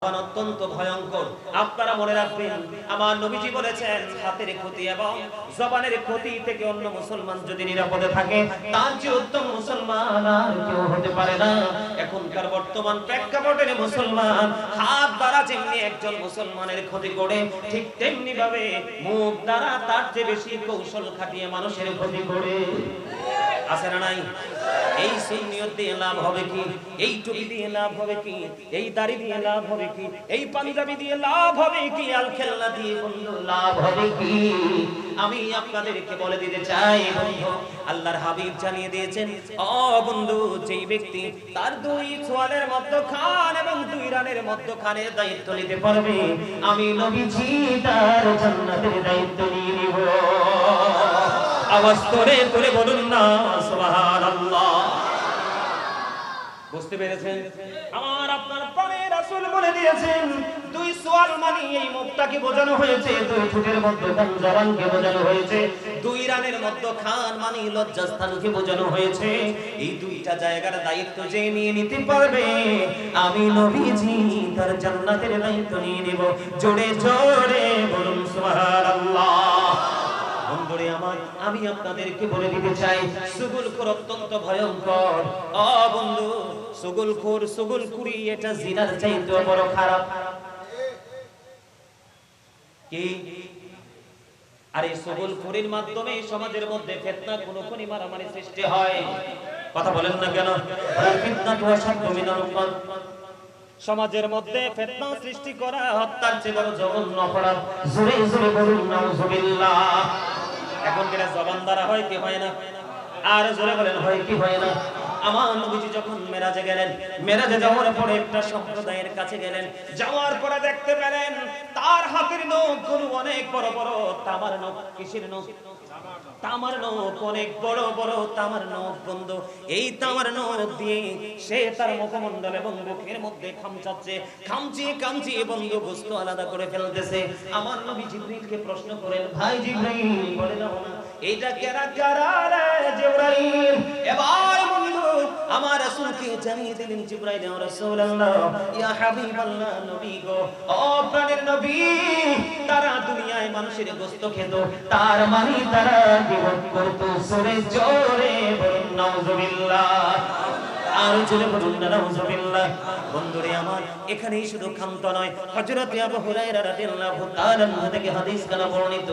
অত্যন্ত ভয়ঙ্কর। আপনারা মনে রাখবেন, আমার নবীজি বলেছেন হাতের ক্ষতি এবং জবানের ক্ষতি থেকে অন্য মুসলমান যদি নিরাপদে থাকে, তার চেয়ে উত্তম মুসলমান আর কেউ হতে পারে না। এখনকার বর্তমান প্রেক্ষাপটে মুসলমান হাত দ্বারা যেমনি একজন মুসলমানের ক্ষতি করে, ঠিক তেমনি ভাবে মুখ দ্বারা তার চেয়ে বেশি কৌশল খাটিয়ে মানুষের ক্ষতি করে। আছে না নাই? এই সুন্নিয়ত দিয়ে লাভ হবে কি? এই টুপি দিয়ে লাভ হবে কি? এই দাড়ি দিয়ে লাভ হবে কি? এই পাঞ্জাবি দিয়ে লাভ হবে কি? আল খেলনা দিয়ে বন্ধু লাভ হবে কি? আমি আপনাদেরকে বলে দিতে চাই বন্ধু, আল্লাহর হাবিব জানিয়ে দিয়েছেন, ও বন্ধু, যেই ব্যক্তি তার দুই সোয়ালের মধ্যখান এবং দুই রানের মধ্যখানের দায়িত্ব নিতে পারবে, আমি নবীজি তার জান্নাতের দায়িত্ব নিয়ে নিব। আওয়াজ করে করে বলুন না সুবহানাল্লাহ। বুঝতে পেরেছেন? আমার আপনার প্রাণের রাসূল বলে দিয়েছেন, দুই সোয়াল মানে এই মুখটাকে বোঝানো হয়েছে, দুই ঠোঁটের মধ্যখান জবানকে বোঝানো হয়েছে, দুই রানের মধ্যখান মানে লজ্জাস্থানকে বোঝানো হয়েছে। এই দুইটা জায়গার দায়িত্ব যে নিয়ে নিতে পারবে, আমি নবীজি তার জান্নাতের দায়িত্ব নিয়ে নেব। জোরে জোরে বলুন সুবহানাল্লাহ। বন্ধুরে আমার, আমি আপনাদেরকে বলে দিতে চাই, সুগুলখোর অত্যন্ত ভয়ঙ্কর। ও বন্ধু, সুগুলখুরি এটা জিনার চাইতে বড় খারাপ। কি? আরে সুগুলখুরির মাধ্যমে সমাজের মধ্যে ফিতনা, খুনোখুনি, মারামারি সৃষ্টি হয়। কথা বলেন না কেন? ফিতনা তো অসাধ্য মিনাল কল। সমাজের মধ্যে ফিতনা সৃষ্টি করা হত্যার চেয়ে বড় জঘন্য অপরাধ। জোরে জোরে বলুন নাউজুবিল্লাহ। এখন কেন জবান দ্বারা হয় কি হয় না? আর জোরে বলেন হয় কি হয় না? আমার নবীজি যখন মেরাজে গেলেন, মেরাজে যাওয়ার পরে একটা সম্প্রদায়ের কাছে গেলেন, যাওয়ার পরে দেখতে পেলেন তার হাতের নখগুলো অনেক বড় বড় তামার নখ। কিসের নখ? তামার নখ, অনেক বড় বড় তামার নখ বন্ধু। এই তামার নখ দিয়ে সে তার মুখমণ্ডল এবং বুকের মধ্যে খামচাচ্ছে, খামচিয়ে বন্ধু গোশত আলাদা করে ফেলতেছে। আমার নবী জিবরাইলকে প্রশ্ন করেন, ভাই জিবরাইল, বলে দাও না এটা কারা রে জিবরাইল? এবার বন্ধু আমার রাসূলকে জানিয়ে দিলেন জিবরাইল, ইয়া রাসূলুল্লাহ, ইয়া হাবিবাল্লাহ, নবী গো, ও প্রাণের নবী, তারা দুনিয়ায় মানুষের গোশত খেত, তার মানে তারা গীবত করত। জোরে জোরে বলুন নাউজুবিল্লাহ। আর জোরে বলুন নাউজুবিল্লাহ। বন্ধুরে আমার, এখানেই শুধু ক্ষান্ত নয়, হযরত আবু হুরায়রা রাদিয়াল্লাহু তাআলা থেকে হাদিস কানা বর্ণিত,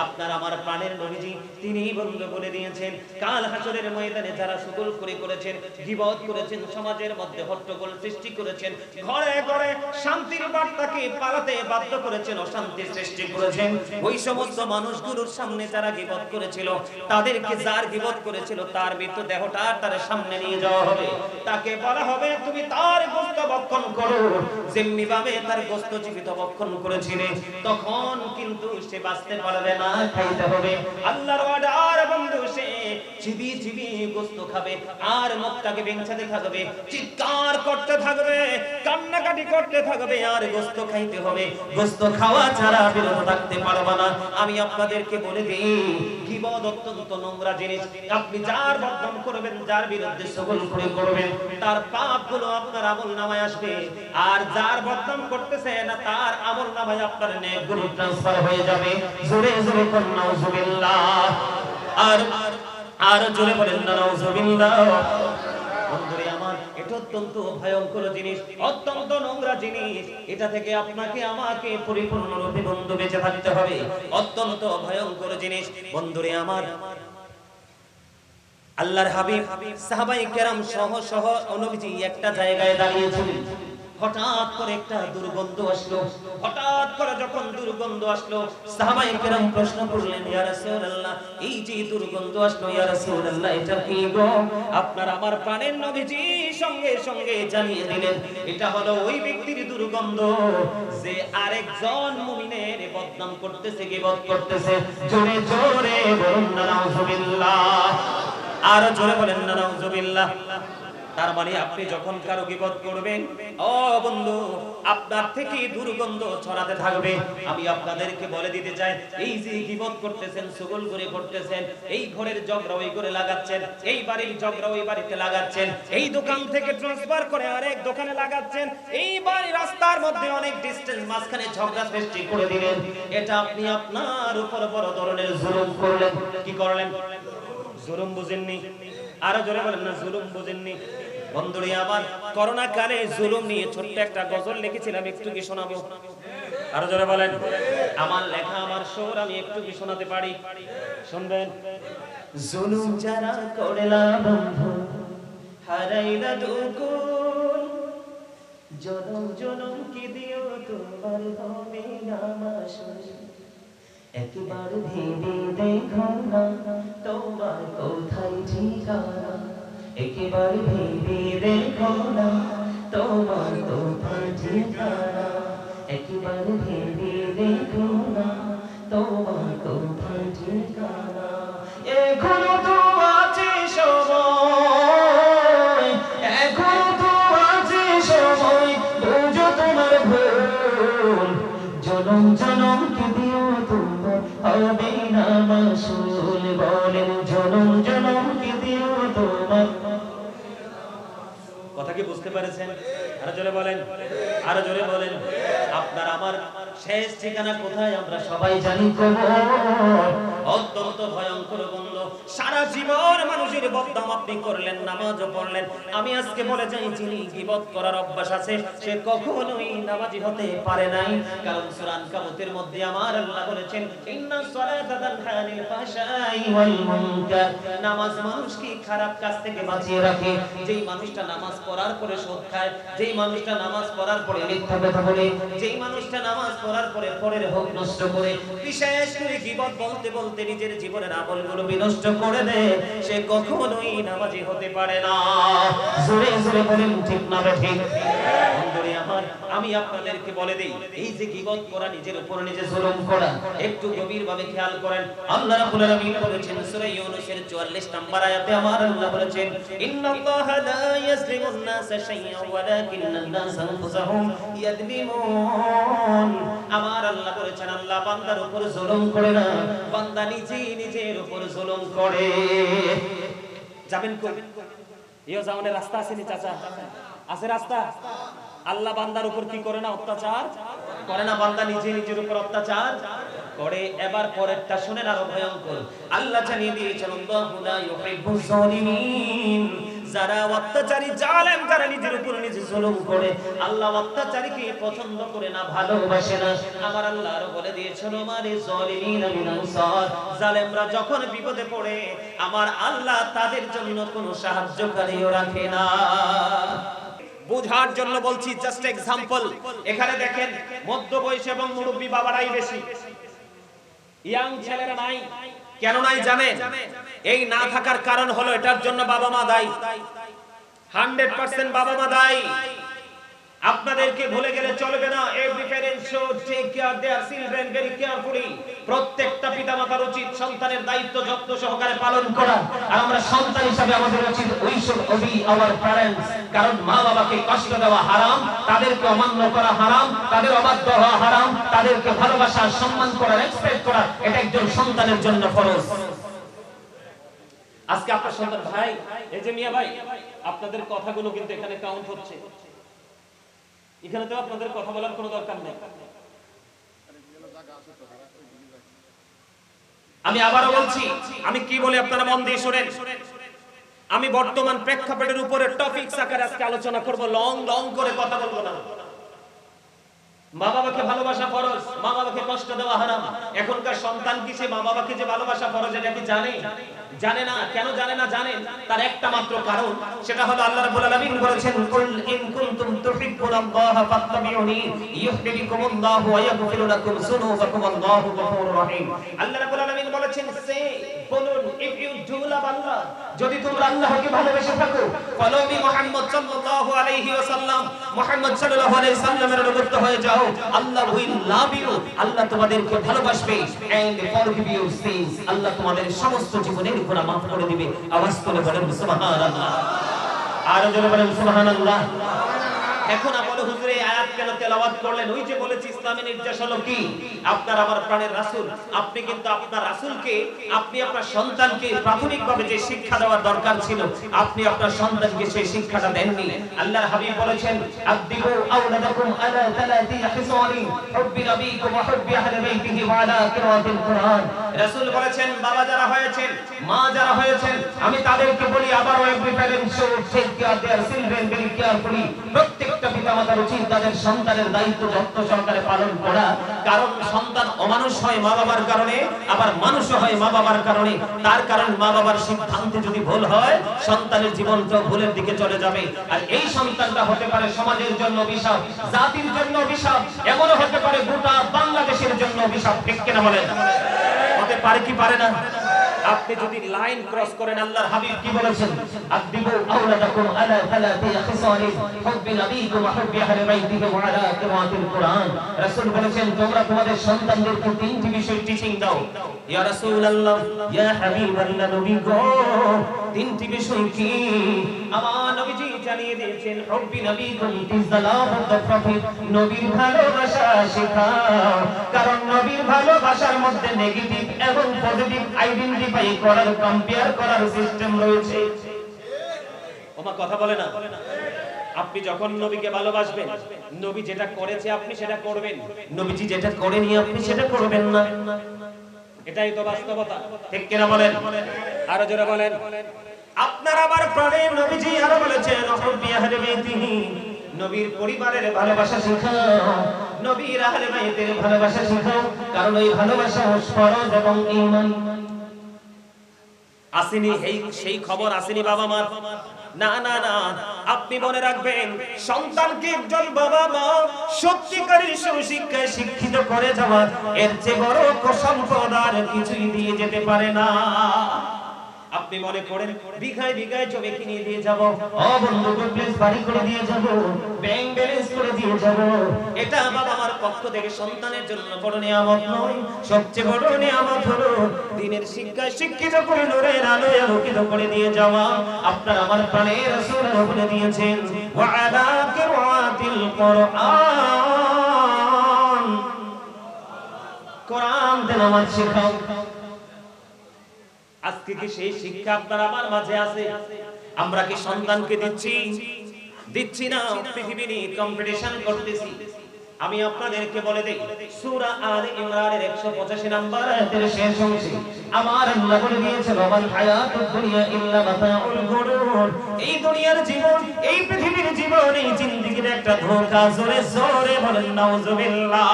আপনার আমার প্রাণের নবীজি তিনি বন্ধু বলে দিয়েছেন, কাল হাসরের ময়দানে যারা সুগুলখুরি করেছেন, গীবত করেছেন, সমাজের মধ্যে হট্টগোল সৃষ্টি করেছেন, ঘরে ঘরে শান্তির বার্তাকে পালাতে বাধ্য করেছেন, অশান্তি সৃষ্টি করেছেন, ওই সমস্ত মানুষগুলোর সামনে যারা গীবত করেছিল, তাদেরকে যার গীবত করেছিল তার মৃত দেহটা তার সামনে নিয়ে যাওয়া হবে। তাকে বলা হবে, তুমি তার গোশত ভক্ষণ করো যেমনি ভাবে তার গোশত জীবিত ভক্ষণ করেছিলে। তখন কিন্তু সে বাঁচতে পারবে না, খাইতে হবে। আল্লাহর অর্ডার বন্ধু, সে চিবি গোশত খাবে আর মুখটাকে বেঞ্চাতে থাকবে, চিৎকার করতে থাকবে, কান্নাকাটি করতে থাকবে, আর গোশত খাইতে হবে। গোশত খাওয়া ছাড়া বিরত থাকতে পারবে না। আমি আপনাদেরকে বলে দিই, গীবত অত্যন্ত নোংরা জিনিস। আপনি যার বদনাম করবেন, যার বিরুদ্ধে সুগুলখুরি করবেন, তার পাপগুলো আপনার আমলনামায় আসবে, আর যার বদনাম করতেছেন তার আমলনামায় আপনার নেকগুলো ট্রান্সফার হয়ে যাবে। জোরে জোরে বলুন নাউজুবিল্লাহ। আর জোরে বলেন নাউজুবিল্লাহ। বন্ধুরে আমার, এটা অত্যন্ত ভয়ঙ্কর জিনিস, অত্যন্ত নোংরা জিনিস। এটা থেকে আপনাকে আমাকে পরিপূর্ণরূপে বন্ধু বেঁচে থাকতে হবে। অত্যন্ত ভয়ঙ্কর জিনিস। বন্ধুরে আমার, আল্লাহর হাবিব সাহাবায়ে কেরাম সহ নবীজি একটা জায়গায় দাঁড়িয়েছিলেন। হঠাৎ করে একটা দুর্গন্ধ আসলো। হঠাৎ করে যখন দুর্গন্ধ আসলো, সাহাবায়ে কেরাম প্রশ্ন করলেন, ইয়া রাসূলুল্লাহ, এই যে দুর্গন্ধ আসলো, ইয়া রাসূলুল্লাহ, এটা কি গো? আপনার আমার প্রাণের নবীজি সঙ্গে সঙ্গে জানিয়ে দিলেন, এটা হলো ওই ব্যক্তির দুর্গন্ধ যে আরেকজন মুমিনের বদনাম করতেছে, গীবত করতেছে। জোরে জোরে বলুন নাউজুবিল্লাহ। আর জোরে বলেন নাউজুবিল্লাহ। তার মানে আপনি যখন কারো গীবত করবেন, ও বন্ধু, আপনার থেকে দুর্গন্ধ ছড়াতে থাকবে। আমি আপনাদেরকে বলে দিতে চাই, এই যে গীবত করতেছেন, চুগলখড়ি করতেছেন, এই ঘরের ঝগড়া ওই ঘরে লাগাচ্ছেন, এই বাড়ির ঝগড়া ওই বাড়িতে লাগাচ্ছেন, এই দোকান থেকে ট্রান্সফার করে আরেক দোকানে লাগাচ্ছেন, এই বাড়ি রাস্তার মধ্যে অনেক ডিসটেন্স মাঝখানে ঝগড়া সৃষ্টি করে দিলেন, এটা আপনি আপনার উপর বড় ধরনের জুলুম করলেন। কি করলেন? জুলুম বুঝেননি? আরো জোরে বলেন না, জুলুম বুঝেননি? বন্ধুরে আবার করোনা কালে জুলুম নিয়ে ছোট্ট একটা গজল লিখেছিলাম, একটু কি শোনাবো? আরো জোরে বলেন। আমার লেখা, আমার সুর, আমি একটু কি শোনাতে পারি? শুনবেন? জুলুম যারা করলা বন্ধু, হারাইলা দুকুল, জনম জনম কি দিও তোমার হবে না মাসুল, একবার ভেবে দেখো না তোমার কোথায় ঠিকানা, একবার ভেবে দেখো না তোমার কোথায় ঠিকানা, একবার ভেবে দেখো না তোমার কোথায় ঠিকানা। এখনো তো আছে সময়, এখনো তো আছে সময়, বুঝো তোমার ভুল, জনম জনম কি দিও তোমার হবে না মাসুল, বলেন জনম জনম কি দিও তোমার। কথা কি বুঝতে পেরেছেন? আরো জোরে বলেন, আরো জোরে বলেন। আপনার আমার শেষ ঠিকানা কোথায় আমরা সবাই জানি। অত্যন্ত ভয়ঙ্কর বন্ধ। সারা জীবন মানুষের বদনাম আপনি করলেন, নামাজও পড়লেন। আমি আজকে বলে যাই, যিনি গীবত করার অভ্যাস আছে সে কখনোই নামাজি হতে পারে নাই। কারণ সূরা আনকাবুতের মধ্যে আমার আল্লাহ বলেছেন, ইন্নাস সালাতা তানহা আনিল ফাহশাই ওয়াল মুনকার, নামাজ মানুষকে খারাপ কাজ থেকে বাঁচিয়ে রাখে। যেই মানুষটা নামাজ পড়ার পরে সুদ খায়, যেই মানুষটা নামাজ পড়ার পরে মিথ্যা কথা বলে, যেই মানুষটা নামাজ পড়ার পরে পরের হক নষ্ট করে, বিশেষ করে গীবত বলতে বলতে নিজের জীবনের আমলগুলো বিনষ্ট করে দেয়, সে কখনোই নামাজি হতে পারে না। জোরে জোরে বলেন ঠিক না ঠিক? বন্ধুরে আমার, আমি আপনাদেরকে বলে দেই, এই যে গীবত করা, নিজের উপর নিজে জুলুম করা, একটু গভীরভাবে খেয়াল করেন। আল্লাহ রাব্বুল আলামিন বলেছেন সূরা ইউনূসের 44 নম্বর আয়াতে আমার আল্লাহ বলেছেন, ইন্নাল্লাহা লা ইয়াজলিমুন নাসা শাইআন ওয়ালাকিন্নান নাসা আনফুসাহুম ইয়াজলিমুন। আমার আল্লাহ বলেছেন, আল্লাহ বান্দার উপর জুলুম করে না, বান্দা নিজেই নিজের উপর জুলুম করে। যাবেন কই? ইও জামানের রাস্তা আছে নি চাচা? আছে রাস্তা? আল্লাহ বান্দার উপর কি করে না? অত্যাচার করে না। বান্দা নিজে নিজের উপর অত্যাচার করে। এবার পরেরটা শুনেন, আরো ভয়ঙ্কর। আল্লাহ জানিয়ে দিয়েছেন, আল্লাহু লা ইউহিব্বুজ জালিমিন, যারা অত্যাচারী, জালেম, যারা নিজের উপর নিজে জুলুম করে, আল্লাহ অত্যাচারীকে পছন্দ করে না, ভালোবাসে না। আমার আল্লাহ আরো বলে দিয়েছেন, আমারে জালিমিনা মিন আনসার, জালেমরা যখন বিপদে পড়ে আমার আল্লাহ তাদের জন্য কোনো সাহায্যকারীও রাখে না। বোঝার জন্য বলছি, জাস্ট এক্সাম্পল। এখানে দেখেন, মধ্য বয়স এবং মুরব্বী বাবারাই বেশি, ইয়াং ছেলেরা নাই। কেন নাই জানেন? এই না থাকার কারণ হলো, এটার জন্য বাবা মা দায়ী। 100% বাবা মা দায়ী। আপনাদেরকে ভুলে গেলে চলবে না। Every parent should take care their children very carefully. প্রত্যেকটা পিতামাতার উচিত সন্তানের দায়িত্ব যত্ন সহকারে পালন করা। আর আমরা সন্তান হিসেবে আমাদের উচিত we should Obi our parents. কারণ মা বাবাকে কষ্ট দেওয়া হারাম, তাদেরকে অমান্য করা হারাম, তাদের অবাধ্য হওয়া হারাম, তাদেরকে ভালোবাসা, সম্মান করা, রেসপেক্ট করা, এটা একজন সন্তানের জন্য ফরজ। আজকে আপনার সন্তান ভাই, এই যে মিয়া ভাই, আপনাদের কথাগুলো কিন্তু এখানে কাউন্ট হচ্ছে। এখানে তো আপনাদের কথা বলার কোনো দরকার নেই। আমি আবারও বলছি, আমি কি বলি আপনারা মন দিয়ে শুনেন। আমি বর্তমান প্রেক্ষাপটের উপরে টপিকস আকারে আজকে আলোচনা করব, লং করে কথা বলবো না। মা বাবাকে ভালোবাসা ফরজ, মা বাবাকে কষ্ট দেওয়া হারাম। এখনকার সন্তান কি সে মা বাবাকে যে ভালোবাসা ফরজ এটা কি জানে? জানে না। কেন জানে না জানেন? তার একটা মাত্র কারণ, সেটা হলো আল্লাহ রাব্বুল আলামিন বলেছেন, কুল ইন কুনতুম তুহিব্বুনাল্লাহা ফাত্তাবিউনি ইউহিব্বুকুমুল্লাহু ওয়া ইয়াগফিরু লাকুম যুনুবাকুম আল্লাহু গফুরুর রহিম। আল্লাহ রাব্বুল আলামিন বলেছেন, সে বলুন, ইফ ইউ ডু লাভ আল্লাহ, যদি তোমরা আল্লাহকে ভালোবেসে থাকো, ফলো মি মুহাম্মদ সাল্লাল্লাহু আলাইহি ওয়াসাল্লাম, মুহাম্মদ সাল্লাল্লাহু আলাইহি সাল্লামের অনুগত হয়ে যাও, আল্লাহ উইল লাভ ইউ, আল্লাহ তোমাদেরকে ভালোবাসবে, এন্ড ফরগিভ ইউর সিনস, আল্লাহ তোমাদের সমস্ত জীবনের গুনাহ মাফ করে দিবে। আওয়াজ করে বলেন সুবহানাল্লাহ। আর জোরে বলেন সুবহানাল্লাহ। এখন বলে হুজুর এই আয়াত কেন তেলাওয়াত করলেন? ওই যে বলেছি ইসলামের নির্দেশ হলো কি, আপনার আমার প্রাণের রাসূল, আপনি কিন্তু আপনার রাসূলকে, আপনি আপনার সন্তানকে প্রাথমিকভাবে যে শিক্ষা দেওয়ার দরকার ছিল, আপনি আপনার সন্তানকে সেই শিক্ষাটা দেননি। আল্লাহর হাবিব বলেছেন আদিবু আওলাদাকুম আলা সালাতি হিসালি হুব্বি নবীকুম ওয়া হুব্বি আহলি বাইতিহি ওয়া আলা কিরাতিল কুরআন। রাসূল বলেছেন বাবা যারা হয়েছেন, মা যারা হয়েছেন, আমি তাদেরকে বলি আবারও every parent should take care their children very carefully. প্রত্যেকটা পিতামাতার উচিত তাদের সন্তানের দায়িত্ব যত্ন সহকারে পালন করা, কারণ সন্তান অমানুষ হয় মা বাবার কারণে, আবার মানুষও হয় মা বাবার কারণে। তার কারণ মা বাবার সিদ্ধান্তে যদি ভুল হয়, সন্তানের জীবনটা ভুলের দিকে চলে যাবে। আর এই সন্তানটা হতে পারে সমাজের জন্য অভিশাপ, জাতির জন্য অভিশাপ, এমনও হতে পারে গোটা বাংলাদেশের জন্য অভিশাপ। ঠিক কিনা বলেন? হতে পারে কি পারে না? আপনি যদি লাইন ক্রস করেন, আল্লাহর হাবিব কি বলেছেন? আদিবু আওলাদাকুম আলা সালাতি খিসালি হুব্বি নবীকুম ওয়া হুব্বি আহলি বাইতিহি ওয়া আলা কিরাতিল কুরআন। রাসূল বলেছেন তোমরা তোমাদের সন্তানদেরকে তিনটি বিষয় টিচিং দাও। ইয়া রাসূলুল্লাহ, ইয়া হাবিবাল্লাহ, নবী গো, তিনটি বিষয় কি? আমার নবীজি জানিয়ে দিয়েছেন হুব্বি নবীকুম is the love of the prophet, নবীর ভালোবাসা শেখাও, কারণ নবীর ভালোবাসার মধ্যে নেগেটিভ এবং পজিটিভ আইডেন্টিফাই করার, কম্পেয়ার করার সিস্টেম রয়েছে। ওমা কথা বলে না? আপনি যখন নবীকে ভালোবাসবেন, নবী যেটা করেছে আপনি সেটা করবেন, নবীজি যেটা করেনি আপনি সেটা করবেন না। এটাই তো বাস্তবতা। ঠিক কিনা বলেন? আরো জোরে বলেন। আপনার আবার প্রাণের নবীজি আরো বলেছেন হুব্বি আহলি বাইতিহি, নবীর পরিবারের ভালোবাসা শেখাও, নবীর আহলে বাইতের ভালোবাসা শেখাও, কারণ এই ভালোবাসা ফরজ এবং ঈমান। আসেনি সেই খবর আসেনি বাবা মা? না না না, আপনি মনে রাখবেন সন্তানকে একজন বাবা মা সত্যিকারের সুশিক্ষায় শিক্ষিত করে যাওয়া, এর চেয়ে বড় সম্পদ আর কিছুই দিয়ে যেতে পারে না। আপনি মনে করেন বিঘায় বিঘায় জমি কিনে দিয়ে যাব, ও বন্ধু ডুপ্লেক্স বাড়ি করে দিয়ে যাব, ব্যাংক ব্যালেন্স করে দিয়ে যাব, এটা বাবা মার পক্ষ থেকে সন্তানের জন্য বড় নিয়ামত নয়। সবচেয়ে বড় নিয়ামত হলো দ্বীনের শিক্ষায় শিক্ষিত করে নূরের আলোয় আলোকিত করে দিয়ে যাওয়া। আপনার আমার প্রাণের রাসূল বলে দিয়েছেন ওয়া আলা কিরাতিল কুরআন, কোরআন তেলাওয়াত শেখাও। আজকে কি সেই শিক্ষা আপনার আমার মাঝে আছে? আমরা কি সন্তানকে দিচ্ছি না? পৃথিবী নিয়ে কম্পিটিশন করতেছি। আমি আপনাদেরকে বলে দেই সূরা আলে ইমরানের 185 নম্বর আয়াতের শেষ অংশে আমার আল্লাহ বলে দিয়েছে ওয়াল হায়াতুদ দুনিয়া ইল্লা মাতাউল গুরুর, এই দুনিয়ার জীবন, এই পৃথিবীর জীবন, এই জিন্দেগির একটা ধোঁকা। জোরে জোরে বলেন নাউজুবিল্লাহ।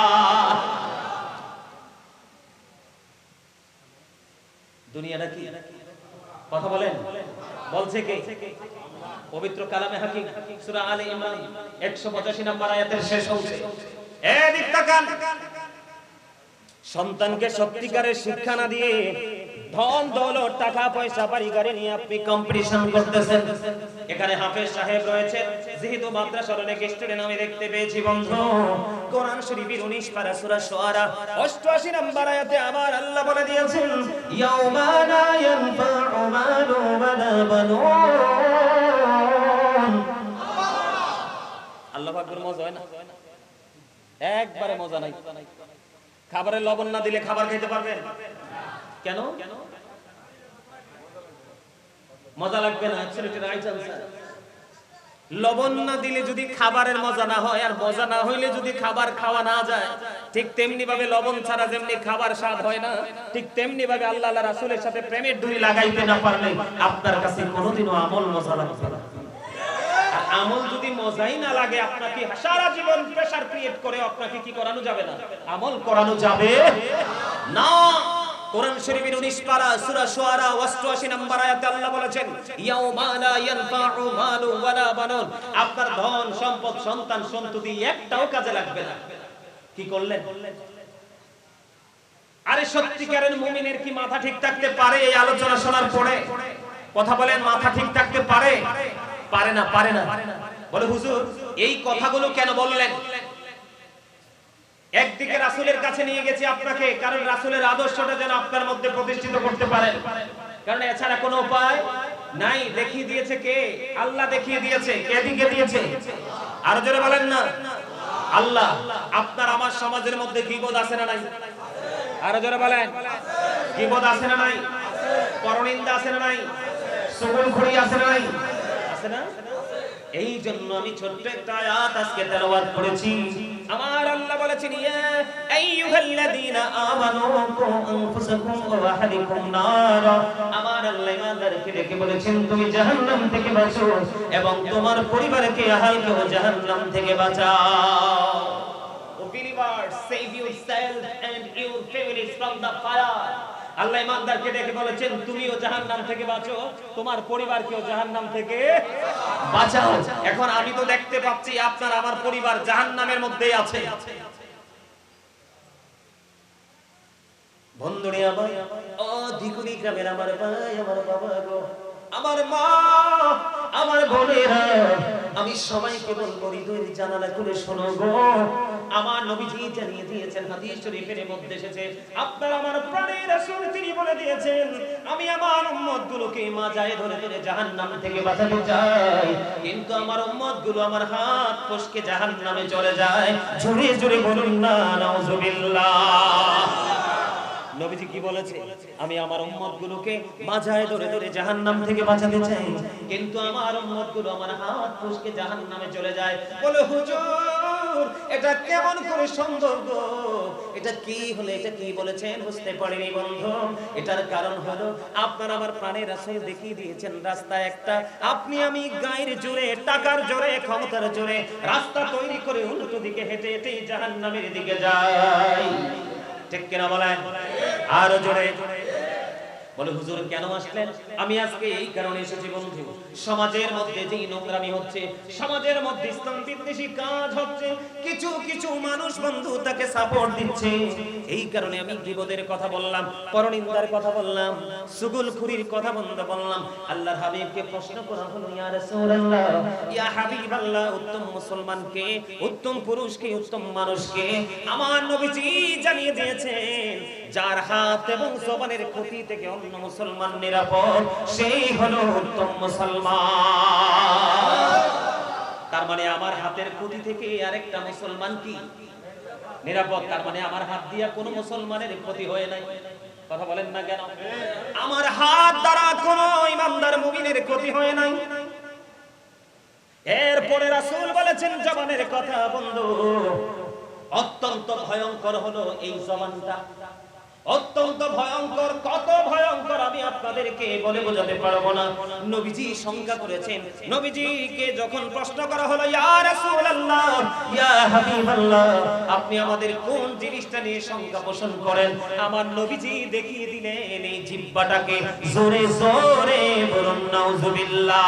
দুনিয়াটা কি? কথা বলেন। বলছে কে? পবিত্র কালামে হাকিম সূরা আলে ইমরান 185 নম্বর আয়াতের শেষ অংশে সন্তানকে সত্যিকারের শিক্ষা না দিয়ে ধন দৌলত টাকা পয়সা বাড়ি গাড়ি নিয়ে আপনি কম্পিটিশন করতেছেন। এখানে হাফেজ সাহেব রয়েছে, যেহেতু মাদ্রাসার অনেক স্টুডেন্ট আমি দেখতে পেয়েছি বন্ধু। কোরআন শরীফের 19 পারা সূরা শুআরা 88 নম্বর আয়াতে আমার আল্লাহ বলে দিয়েছেন ইয়াউমা লা ইয়ানফাউ মালু ওয়ালা বানুন। আল্লাহু আকবার। মজা হয় না? একবারে মজা নাই। খাবারে লবণ না দিলে খাবার খেতে পারবেন? কেন? মজা লাগবে না? Absolutely right answer. লবণ না দিলে যদি খাবারের মজা না হয়, আর মজা না হইলে যদি খাবার খাওয়া না যায়, ঠিক তেমনি ভাবে লবণ ছাড়া যেমনি খাবার স্বাদ হয় না, ঠিক তেমনি ভাবে আল্লাহ রাসূলের সাথে প্রেমের ডুরি লাগাইতে না পারলে আপনার কাছে কোনোদিনও আমল মজা লাগবে না। আর আমল যদি মজাই না লাগে, আপনাকে সারা জীবন প্রেসার ক্রিয়েট করে আপনাকে কি করানো যাবে না? আমল করানো যাবে না। কোরআন শরীফের 19 পারা সূরা শুআরা 88 নম্বর আয়াতে আল্লাহ বলেছেন ইয়াউমা লা ইয়ানফাউ মালু ওয়ালা বানুন, আপনার ধন সম্পদ সন্তান সন্ততি একটাও কাজে লাগবে না। কি করলেন? আরে সত্যিকারের মুমিনের কি মাথা ঠিক থাকতে পারে এই আলোচনা শোনার পরে? কথা বলেন, মাথা ঠিক থাকতে পারে? পারে না, পারে না। বলে হুজুর এই কথাগুলো কেন বললেন? একদিকে রাসূলের কাছে নিয়ে গেছি আপনাকে, কারণ রাসূলের আদর্শটা যেন আপনার মধ্যে প্রতিষ্ঠিত করতে পারেন, কারণ এছাড়া কোনো উপায় নাই। দেখিয়ে দিয়েছে কে? আল্লাহ দেখিয়ে দিয়েছে। কে দেখিয়ে দিয়েছে? আরো জোরে বলেন না। আল্লাহ। আপনার আমার সমাজের মধ্যে গীবত আছে না নাই? আরো জোরে বলেন। গীবত আছে না নাই? পরনিন্দা আছে না নাই? চুগলখড়ি আছে না নাই? আছে না? এই জন্য আমি ছোট্ট একটা আয়াত আজকে তেলাওয়াত করেছি। আমার আল্লাহ বলেছেন, ইয়া আইয়ুহাল্লাযীনা আমানু কু আনফুসাকুম ওয়া আহলিকুম নার। আমার আল্লাহ ইমানদারকে ডেকে বলেছেন, তুমি জাহান্নাম থেকে বাঁচো এবং তোমার পরিবারকে আহলকে জাহান্নাম থেকে বাঁচাও। O believers, save yourself and your families from the fire. আল্লাহ ইমানদারকে ডেকে বলেছেন, তুমিও জাহান্নাম থেকে বাঁচো, তোমার পরিবারকেও জাহান্নাম থেকে বাঁচাও। এখন আমি তো দেখতে পাচ্ছি আপনার আমার পরিবার জাহান্নামের মধ্যেই আছে। বন্ধুরে আমার, ও দিকুনি গ্রামের আমার ভাই, আমার বাবা গো, আমার মা, আমার বোনেরা, আমি সবাইকে বলবো হৃদয়ের জানালা খুলে শোনো গো। আমার নবীজি জানিয়ে দিয়েছেন, হাদিস শরীফের মধ্যে এসেছে, আপনার আমার প্রাণের রাসূল তিনি বলে দিয়েছেন, আমি আমার উম্মতগুলোকে মাজায় ধরে ধরে জাহান্নাম থেকে বাঁচাতে চাই, কিন্তু আমার উম্মতগুলো আমার হাত ফসকে জাহান্নামে চলে যায়। জোরে জোরে বলুন না নাউযুবিল্লাহ। নবীজি কি বলেছে? আমি আমার উম্মতগুলোকে মাঝায় ধরে ধরে জাহান্নাম থেকে বাঁচাতে চাই, কিন্তু আমার উম্মতগুলো আমার হাত ফসকে জাহান্নামে চলে যায়। বলে হুজুর, এটা কেমন করে সম্ভব গো? এটা কি হলো? এটা কি বলেছেন বুঝতে পারিনি বন্ধু। এটার কারণ হলো আপনার আমার প্রাণের রাসূল দেখিয়ে দিয়েছেন রাস্তা একটা। আপনি আমি গায়ের জোরে, টাকার জোরে, ক্ষমতার জোরে রাস্তা তৈরি করে উল্টো দিকে হেঁটে হেঁটে জাহান্নামের দিকে যাই। ঠিক কিনা বলেন? আরো জোরে বলে, হুজুর কেন আসলেন? আমি আজকে এই কারণে এসেছি বন্ধু, সমাজের মধ্যে যে নোংরামি হচ্ছে, সমাজের মধ্যে ইসলাম বিদ্বেষী কাজ হচ্ছে, কিছু কিছু মানুষ বন্ধু তাকে সাপোর্ট দিচ্ছে। এই কারণে আমি গীবতের কথা বললাম, পরনিন্দার কথা বললাম, চুগলখড়ির কথা বললাম। আল্লাহর হাবিবকে প্রশ্ন করা হলো, ইয়া রাসূলুল্লাহ, ইয়া হাবিবাল্লাহ, উত্তম মুসলমানকে, উত্তম পুরুষকে, উত্তম মানুষকে? আমার নবীজি জানিয়ে দিয়েছেন, যার হাত এবং জবানের ক্ষতি থেকে অন্য মুসলমান নিরাপদ, সেই হলো উত্তম মুসলমান। তার মানে আমার হাতের ক্ষতি থেকে আরেকটা মুসলমান কি নিরাপদ? তার মানে আমার হাত দিয়া কোনো মুসলমানের ক্ষতি হয় নাই। কথা বলেন না কেন? আমার হাত দ্বারা কোনো ইমানদার মুমিনের ক্ষতি হয় নাই। এরপরে রাসূল বলেছেন জবানের কথা বন্ধু, অত্যন্ত ভয়ঙ্কর হলো এই জবানটা, অত্যন্ত ভয়ঙ্কর। কত ভয়ঙ্কর আমি আপনাদেরকে বলে বোঝাতে পারবো না। নবীজি সংজ্ঞা করেছেন। নবীজিকে যখন প্রশ্ন করা হলো, ইয়া রাসূলুল্লাহ, ইয়া হাবিবাল্লাহ, আপনি আমাদের কোন জিনিসটা নিয়ে সংজ্ঞা পোষণ করেন? আমার নবীজি দেখিয়ে দিলেন এই জিহ্বাটাকে। জোরে জোরে বলুন নাউযুবিল্লাহ।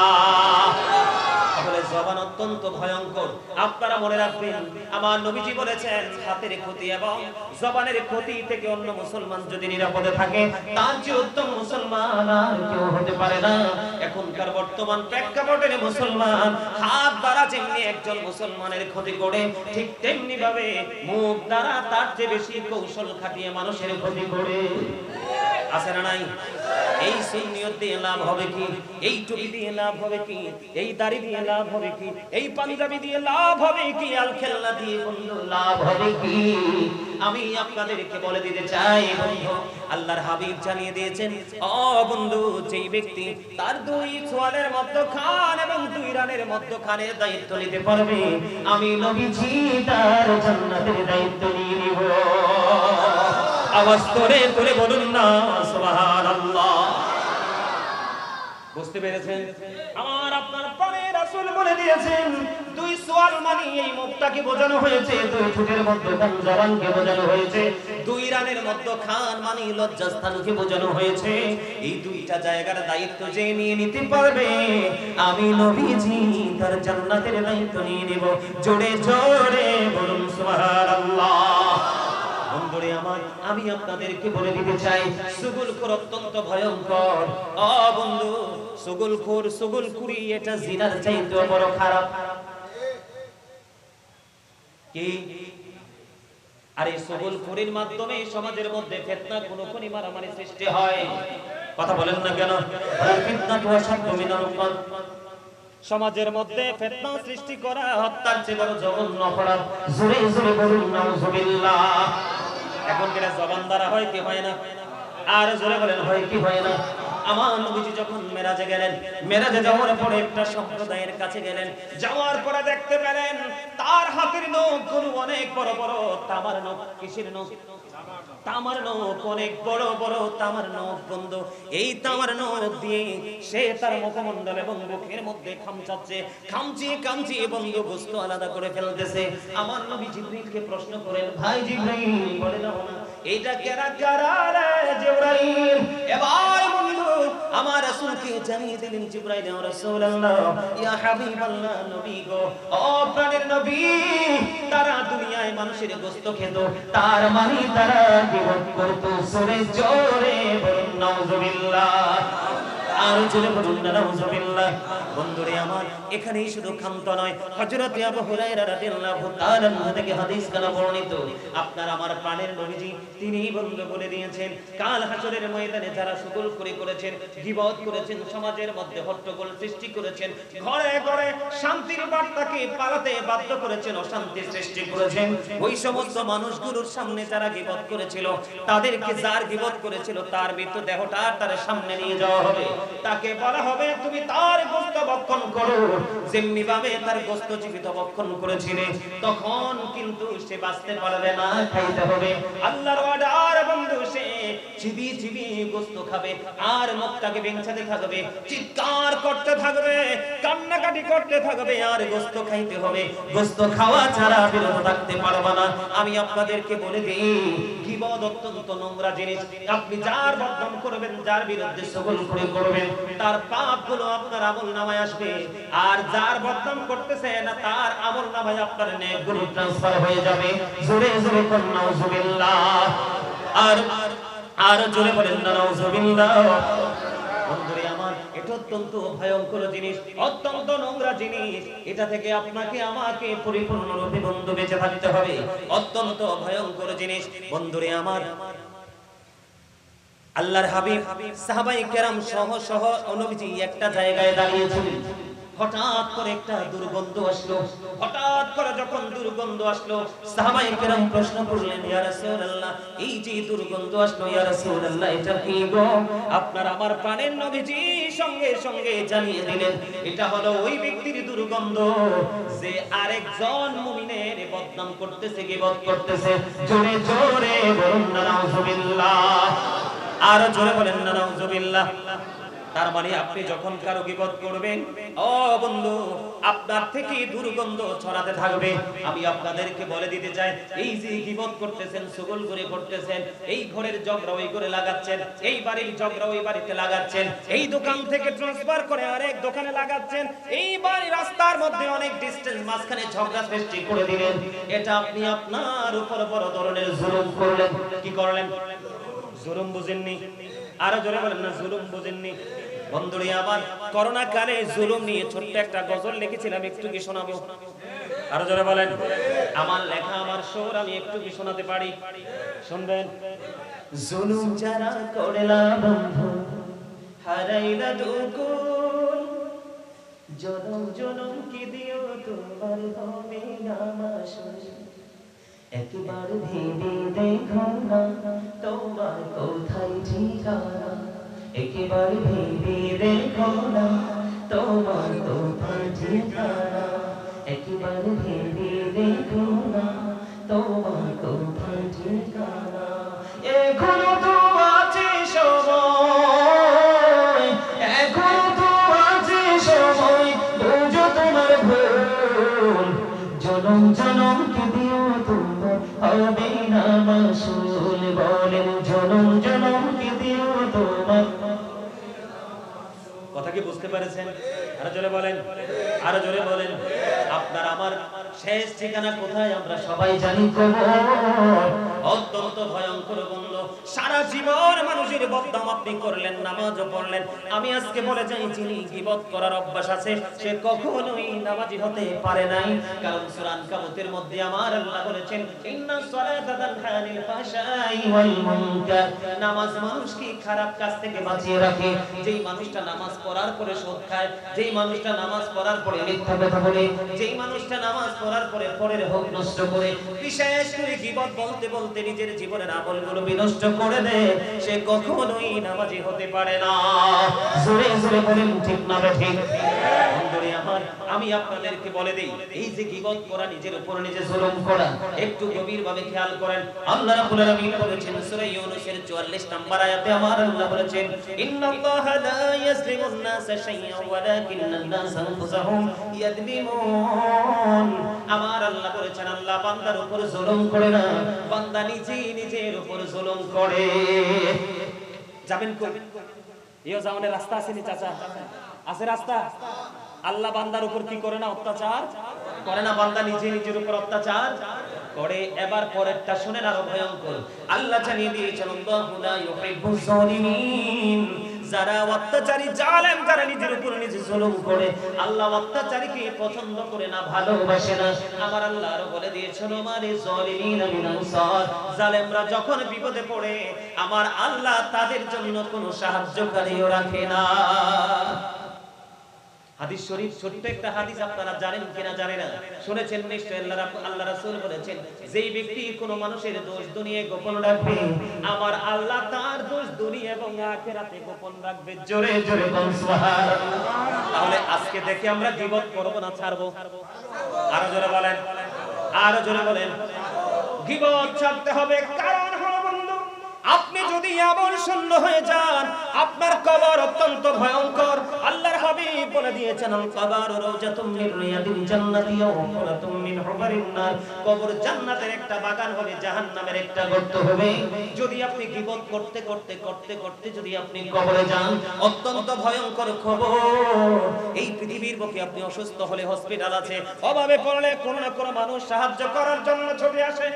তাহলে জবান অত্যন্ত ভয়ঙ্কর। আপনারা মনে রাখবেন, আমার নবীজি বলেছেন হাতের ক্ষতি এবং জবানের ক্ষতি থেকে অন্য মুসলমান যদি নিরাপদে থাকে, তার চেয়ে উত্তম মুসলমান আর কেউ হতে পারে না। এখনকার বর্তমান প্রেক্ষাপটে মুসলমান হাত দ্বারা যেমনি একজন মুসলমানের ক্ষতি করে, ঠিক তেমনি ভাবে মুখ দ্বারা তার চেয়ে বেশি কৌশল খাটিয়ে মানুষের ক্ষতি করে। আছে না নাই? এই সুন্নিয়ত দিয়ে লাভ হবে কি? এই টুপি দিয়ে লাভ হবে কি? এই দাড়ি দিয়ে লাভ হবে কি? এই পাঞ্জাবি দিয়ে লাভ হবে কি? আল খেলনা দিয়ে বন্ধু লাভ হবে কি? আমি আপনাদেরকে বলে দিতে চাই বন্ধু, আল্লাহর হাবিব জানিয়ে দিয়েছেন, ও বন্ধু, যেই ব্যক্তি তার দুই সোয়ালের মধ্যখান এবং দুই রানের মধ্যখানের দায়িত্ব নিতে পারবে, আমি নবীজি তার জান্নাতের দায়িত্ব নিয়ে নিব। আওয়াজ করে করে বলুন না সুবহানাল্লাহ। বুঝতে পেরেছেন? আমার আপনার প্রাণের রাসূল বলে দিয়েছেন, দুই সোয়াল মানে এই মুখটাকে বোঝানো হয়েছে, দুই ঠোঁটের মধ্যখান জবানকে বোঝানো হয়েছে, দুই রানের মধ্যখান মানে লজ্জাস্থানকে বোঝানো হয়েছে। এই দুইটা জায়গার দায়িত্ব যে নিয়ে নিতে পারবে, আমি নবীজি তার জান্নাতের দায়িত্ব নিয়ে নেব। জোরে জোরে বলুন সুবহানাল্লাহ। বন্ধুরে আমার, আমি আপনাদেরকে বলে দিতে চাই, চুগলখোর অত্যন্ত ভয়ঙ্কর। ও বন্ধু, চুগলখোর, চুগলখুরি এটা জিনার চাইতেও বড় খারাপ। কি? আর এই চুগলখুরির মাধ্যমে সমাজের মধ্যে ফিতনা, খুনোখুনি, মারামারি সৃষ্টি হয়। কথা বলেন না কেন? ফিতনাতু আশাদ্দু মিনাল কতল। সমাজের মধ্যে ফিতনা সৃষ্টি করা হত্যার চেয়ে বড় জঘন্য অপরাধ। জোরে জোরে বলুন নাউজুবিল্লাহ। এখন কেন জবান দ্বারা হয় কি হয় না? আর জোরে বলেন হয় কি হয় না? আমার নবীজি যখন মেরাজে গেলেন, মেরাজে যাওয়ার পরে একটা সম্প্রদায়ের কাছে গেলেন, যাওয়ার পরে দেখতে পেলেন তার হাতের নখগুলো অনেক বড় বড় তামার নখ। কিসের নখ? তামার নখ, অনেক বড় বড় তামার নখ বন্ধু। এই তামার নখ দিয়ে সে তার মুখমণ্ডল এবং বুকের মধ্যে খামচাচ্ছে, খামচিয়ে খামচিয়ে বন্ধু গোশত আলাদা করে ফেলতেছে। আমার নবী জিবরাইলকে প্রশ্ন করেন, ভাই জিবরাইল বলে দাও না এইটা কারা কারা রে জিবরাইল? এবার বন্ধু আমার রাসূলকে জানিয়ে দিলেন জিবরাইল, ইয়া রাসূলুল্লাহ, ইয়া হাবিবাল্লাহ, নবী গো, ও প্রাণের নবী, তারা দুনিয়ায় মানুষের গোশত খেত, তার মানে তারা বিপদ করত। জোরে জোরে বলুন নাউজুবিল্লাহ। আর জোরে বলুন নাউজুবিল্লাহ। বন্ধুরে আমার, এখানেই শুধু ক্ষান্ত নয়, হযরত আবু হুরায়রা রাদিয়াল্লাহু তাআলা থেকে হাদিস কানা বর্ণিত, আপনার আমার প্রাণের নবীজি তিনি বন্ধু বলে দিয়েছেন, কাল হাসরের ময়দানে যারা শুকর করেছেন, গীবত করেছেন, সমাজের মধ্যে হট্টগোল সৃষ্টি করেছেন, ঘরে ঘরে শান্তির বার্তাকে পালাতে বাধ্য করেছেন, অশান্তি সৃষ্টি করেছেন, ওই সমস্ত মানুষগুলোর সামনে যারা গীবত করেছিল, তাদেরকে যার গীবত করেছিল তার মৃত দেহটা তার সামনে নিয়ে যাওয়া হবে, তাকে বলা হবে তুমি তার গোশত ভক্ষণ করো, যেমনি ভাবে তার গোশত জীবিত ভক্ষণ করেছিলে। তখন কিন্তু সে বাঁচতে পারবে না, খাইতে হবে। আল্লাহর অর্ডার বন্ধু, সে চিবি চিবি গোশত খাবে আর মুখটাকে বেঞ্চাতে থাকবে, চিৎকার করতে থাকবে, কান্নাকাটি করতে থাকবে, আর গোশত খাইতে হবে। গোশত খাওয়া ছাড়া বিরত থাকতে পারবে না। আমি আপনাদেরকে বলে দিই, গীবত অত্যন্ত নোংরা জিনিস। আপনি যার বদনাম করবেন, যার বিরুদ্ধে চগলখড়ি করবেন, তার পাপগুলো আপনার আমলনামায় আসবে, আর যার বদনাম করতেছেন তার আমলনামায় আপনার নেকগুলো ট্রান্সফার হয়ে যাবে। জোরে জোরে বলুন নাউজুবিল্লাহ। আর জোরে বলেন নাউজুবিল্লাহ। বন্ধুরে আমার, এটা অত্যন্ত ভয়ঙ্কর জিনিস, অত্যন্ত নোংরা জিনিস। এটা থেকে আপনাকে আমাকে পরিপূর্ণরূপে বন্ধু বেঁচে থাকতে হবে। অত্যন্ত ভয়ঙ্কর জিনিস। বন্ধুরে আমার, আল্লাহর হাবিব সাহাবায়ে কেরাম সহ নবীজি একটা জায়গায় দাঁড়িয়েছিলেন। হঠাৎ করে একটা দুর্গন্ধ আসলো। হঠাৎ করে যখন দুর্গন্ধ আসলো, সাহাবায়ে কেরাম প্রশ্ন করলেন, ইয়া রাসূলুল্লাহ, এই যে দুর্গন্ধ আসলো, ইয়া রাসূলুল্লাহ, এটা কি গো? আপনার আমার প্রাণের নবীজি সঙ্গে সঙ্গে জানিয়ে দিলেন, এটা হলো ওই ব্যক্তির দুর্গন্ধ যে আরেকজন মুমিনের বদনাম করতেছে, গীবত করতেছে। জোরে জোরে বলুন নাউজুবিল্লাহ। আর জোরে বলেন না নাউজুবিল্লাহ। তার মানে আপনি যখন কারো গীবত করবেন, ও বন্ধু, আপনার থেকে দুর্গন্ধ ছড়াতে থাকবে। আমি আপনাদেরকে বলে দিতে চাই, এই যে গীবত করতেছেন, চগলখড়ি করতেছেন, এই ঘরের ঝগড়া ওই ঘরে লাগাচ্ছেন, এই বাড়ির ঝগড়া ওই বাড়িতে লাগাচ্ছেন, এই দোকান থেকে ট্রান্সফার করে আরেক দোকানে লাগাচ্ছেন, এই বাড়ি রাস্তার মধ্যে অনেক ডিসটেন্স মাঝখানে ঝগড়া সৃষ্টি করে দিলেন, এটা আপনি আপনার উপর বড় ধরনের জুলুম করলেন। কি করলেন? জুলুম বুঝেননি? আরো জোরে বলেন না, জুলুম বুঝেননি? বন্ধুরে আমার, করোনা কালে জুলুম নিয়ে ছোট্ট একটা গজল লিখেছিলাম, একটু কি শোনাবো? আরো জোরে বলেন। আমার লেখা, আমার সুর, আমি একটু কি শোনাতে পারি? শুনবেন? জুলুম যারা করলা বন্ধু, হারাইলা দুকুল, জনম জনম কি দিও তোমার হবে না মাসুল, একবার ভেবে দেখো না তোমার কোথায় ঠিকানা, একবার ভেবে দেখো না তোমার কোথায় ঠিকানা, একবার ভেবে দেখো না তোমার কোথায় ঠিকানা। এখনো তো আছে সময়, এখনো তো আছে সময়, বুঝো তোমার ভুল, জনম জনম কি দিও তোমার হবে না মাসুল, বলেন জনম জনম কি দিও তোমার। কথা কি বুঝতে পেরেছেন? আরো জোরে বলেন, আরো জোরে বলেন। আপনার আমার শেষ ঠিকানা কোথায় আমরা সবাই জানি, কবর। অত্যন্ত ভয়ঙ্কর বন্ধ। সারা জীবন মানুষের বদনাম আপনি করলেন, নামাজও পড়লেন। আমি আজকে বলে যাই, যিনি গীবত করার অভ্যাস আছে সে কখনোই নামাজি হতে পারে নাই। কারণ সূরা আনকাবুতের মধ্যে আমার আল্লাহ বলেছেন, ইন্নাস সালাতা তানহা আনিল ফাহশাই ওয়াল মুনকার। নামাজ মানুষকে খারাপ কাজ থেকে বাঁচিয়ে রাখে। যেই মানুষটা নামাজ পড়ার পরে সুদ খায়, যেই মানুষটা নামাজ পড়ার পরে মিথ্যা কথা বলে, যেই মানুষটা নামাজ পড়ার পরে পরের হক নষ্ট করে, বিশেষ করে গীবত বলতে বলতে নিজের জীবনের আমলগুলো বিনষ্ট করে দেয়, সে কখনোই নামাজি হতে পারে না। জোরে জোরে বলেন ঠিক না ঠিক? বন্ধুরে আমার, আমি আপনাদেরকে বলে দেই, এই যে গীবত করা, নিজের উপর নিজে জুলুম করা, একটু গভীরভাবে খেয়াল করেন। আল্লাহ রাব্বুল আলামিন বলেছেন সূরা ইউনূসের 44 নম্বর আয়াতে আমার আল্লাহ বলেছেন, ইন্নাল্লাহা লা ইয়াজলিমুন নাসা শাইআন ওয়ালাকিন্নান নাসা আনফুসাহুম ইয়াজলিমুন। আমার আল্লাহ বলেছেন, আল্লাহ বান্দার উপর জুলুম করে না, বান্দা নিজেই নিজের উপর জুলুম করে। যাবেন কই? ইও জামানের রাস্তা আছে নি চাচা? আছে রাস্তা? আল্লাহ বান্দার উপর কি করে না? অত্যাচার করে না। বান্দা নিজে নিজের উপর অত্যাচার করে। এবার পরেরটা শুনেন, আরো ভয়ঙ্কর। আল্লাহ জানিয়ে দিয়েছেন, আল্লাহু লা ইউহিব্বুজ জালিমিন। যারা অত্যাচারী, জালেম, যারা নিজের উপর নিজে জুলুম করে, আল্লাহ অত্যাচারীকে পছন্দ করে না, ভালোবাসে না। আমার আল্লাহ আরো বলে দিয়েছেন, আমারে জালিমিনা মিন আনসার। জালেমরা যখন বিপদে পড়ে, আমার আল্লাহ তাদের জন্য কোনো সাহায্যকারীও রাখে না। হাদিস শরীফ, ছোট্ট একটা হাদিস, আপনারা জানেন কিনা জানি না, শুনেছেন নিশ্চয়। আল্লাহ রাসূল বলেছেন, যেই ব্যক্তি কোনো মানুষের দোষ দুনিয়ায় গোপন রাখবে, আমার আল্লাহ তার দোষ দুনিয়া এবং আখিরাতে গোপন রাখবে। জোরে জোরে বলুন সুবহানাল্লাহ। তাহলে আজকে দেখে আমরা গীবত করব না ছাড়বো? আরো জোরে বলেন, আরো জোরে বলেন। গীবত ছাড়তে হবে। কারণ হলো বন্ধু, আপনি যদি আমল শূন্য হয়ে যান, আপনার কবর অত্যন্ত ভয়ঙ্কর। আল্লাহর হাবিব বলে দিয়েছেন, আল কবরু রাওজাতুম মিন রিয়াদিল জান্নাতি ওয়া হুফরাতুম মিন হুফারিন নার। কবর জান্নাতের একটা বাগান হবে, জাহান্নামের একটা গর্ত হবে। যদি আপনি গীবত করতে করতে করতে করতে যদি আপনি কবরে যান, অত্যন্ত ভয়ঙ্কর খবর। এই পৃথিবীর বুকে আপনি অসুস্থ হলে হসপিটাল আছে, অভাবে পড়লে কোনো না কোনো মানুষ সাহায্য করার জন্য ছুটে আসে।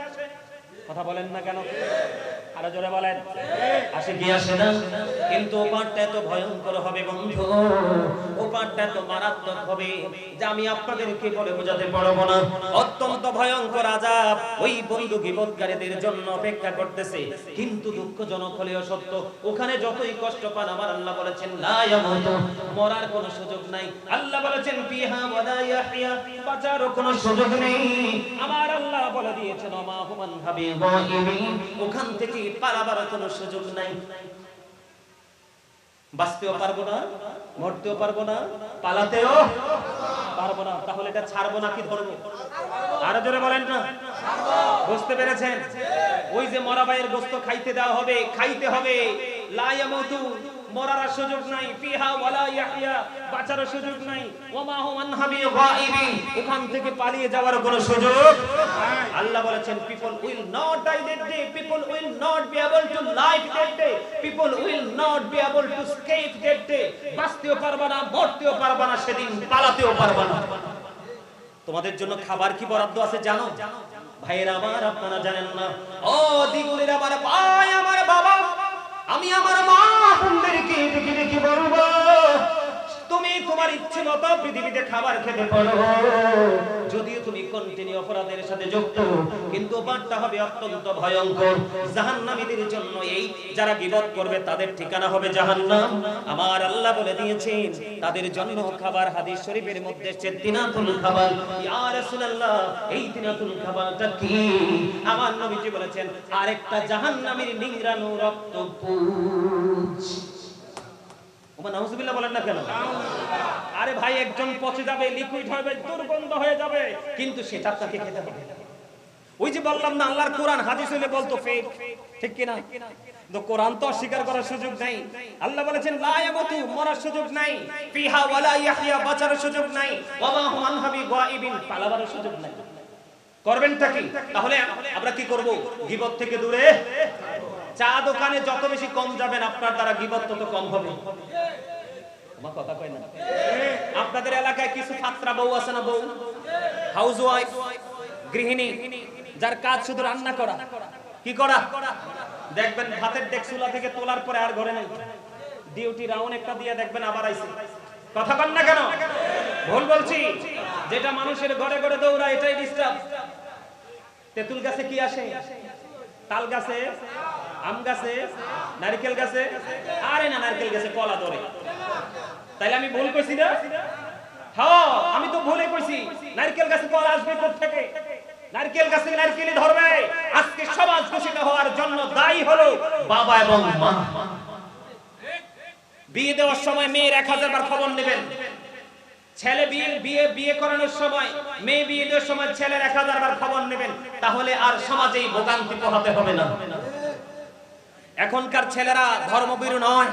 কথা বলেন না কেন? আরো জোরে বলেন। আসে কি আসে না? কিন্তু ওপারটা এত ভয়ঙ্কর হবে বন্ধু, ওপারটা এত মারাত্মক হবে যে আমি আপনাদেরকে বলে বোঝাতে পারবো না। অত্যন্ত ভয়ঙ্কর আযাব ওই বন্ধু গীবতকারীদের জন্য অপেক্ষা করতেছে। কিন্তু দুঃখজনক হলেও সত্য, ওখানে যতই কষ্ট পান, আমার আল্লাহ বলেছেন, লা ইয়ামুতু, মরার কোনো সুযোগ নাই। আল্লাহ বলেছেন, ফিহা ওয়ালা ইয়াহইয়া, বাঁচারও কোনো সুযোগ নেই। আমার আল্লাহ বলে দিয়েছেন, ওমা হুমান হাবি গায়িবিন, ওখান থেকে পালাবার কোনো সুযোগ নাই। বাঁচতেও পারবো না, মরতেও পারবো না, পালাতেও পারবো না। তাহলে এটা ছাড়বো নাকি ধরবো? আরো জোরে বলেন না। বুঝতে পেরেছেন? ওই যে মরা ভাইয়ের গোশত খাইতে দেওয়া হবে, খাইতে হবে। লা ইয়ামুতু, মরার সুযোগ নাই। ফিহা ওয়ালা ইয়াহইয়া, বাঁচার সুযোগ নাই। ওমা হুমান হাবি গায়িবিন, ওখান থেকে পালিয়ে যাওয়ার কোনো সুযোগ নাই। আল্লাহ বলেছেন, people will not die that day, people will not be able to live that day, people will not be able to escape that day. বাঁচতেও পারবা না, মরতেও পারবা না সেদিন, পালাতেও পারবা না। তোমাদের জন্য খাবার কি বরাদ্দ আছে জানো? ভাইয়েরা আমার, আপনারা জানেন না। ও দিগুলির আমার ভাই, আমার বাবা, আমি আমার মা বোনদেরকে ডেকে ডেকে বলবো, তুমি তোমার ইচ্ছে মতো পৃথিবীতে খাবার খেতে পারো, যদিও তুমি কন্টিনিউ অপরাধের সাথে যুক্ত, কিন্তু বারটা হবে অত্যন্ত ভয়ঙ্কর। জাহান্নামীদের জন্য এই যারা গীবত করবে তাদের ঠিকানা হবে জাহান্নাম। আমার আল্লাহ বলে দিয়েছেন তাদের জন্য খাবার, হাদিস শরীফের মধ্যে আছে তিনাতুল খাবার। ইয়া রাসূলুল্লাহ, এই তিনাতুল খাবারটা কি? আমার নবীজি বলেছেন, আরেকটা জাহান্নামীর নিংড়ানো রক্তপুঞ্জ। ওমা নাউজুবিল্লাহ বলেন না কেন? আরে ভাই, একজন পচে যাবে, লিকুইড হবে, দুর্গন্ধ হয়ে যাবে, কিন্তু সেটা তাকে খেতে হবে। ওই যে বললাম না, আল্লাহর কোরআন হাদিস হইলে বলতো ফেক, ঠিক কি না? তো কোরআন তো অস্বীকার করার সুযোগ নাই। আল্লাহ বলেছেন, লা ইয়ামুতু, মরার সুযোগ নাই। ফিহা ওয়ালা ইয়াহইয়া, বাঁচার সুযোগ নাই। ওমা হুমান হাবি গায়িবিন, পালাবার সুযোগ নাই। করবেনটা কি? তাহলে আমরা কি করব? গীবত থেকে দূরে। চা দোকানে যত বেশি কম যাবেন, আপনার দ্বারা গীবত তত কম হবে। আমার কথা কয় না? আপনাদের এলাকায় কিছু ছাত্রা বউ আছে না? বউ, হাউস ওয়াইফ, গৃহিণী, যার কাজ শুধু রান্না করা, কি করা? দেখবেন ভাতের ডেক চুলা থেকে তোলার পরে আর ঘরে নেই, ডিউটি রাউন্ড একটা দিয়ে দেখবেন আবার আইছে। কথা বল না কেন? ভুল বলছি? যেটা মানুষের ঘরে ঘরে দৌড়া এটাই ডিস্টার্ব। তেঁতুল গাছে কি আসে? তাল গাছে, আম গাছে, নারকেল গাছে, আরে না নারকেল গাছে কলা ধরে। তাইলে আমি ভুল কইছি না? হ্যাঁ আমি তো ভুলে কইছি। নারকেল গাছে কলা আসবে কোথা থেকে? নারকেল গাছে নারকেলই ধরবে। আজকে সমাজ দূষিত হওয়ার জন্য দায়ী হলো বাবা এবং মা। বিয়ে দেওয়ার সময় মেয়ের 1000 বার খবর নেবেন, ছেলে বিয়ে করানোর সময় মেয়ে বিয়ে দেওয়ার সময় ছেলের 1000 বার খবর নেবেন, তাহলে আর সমাজেই ভোগান্তি পোহাতে হবে না। এখনকার ছেলেরা ধর্মভীরু নয়,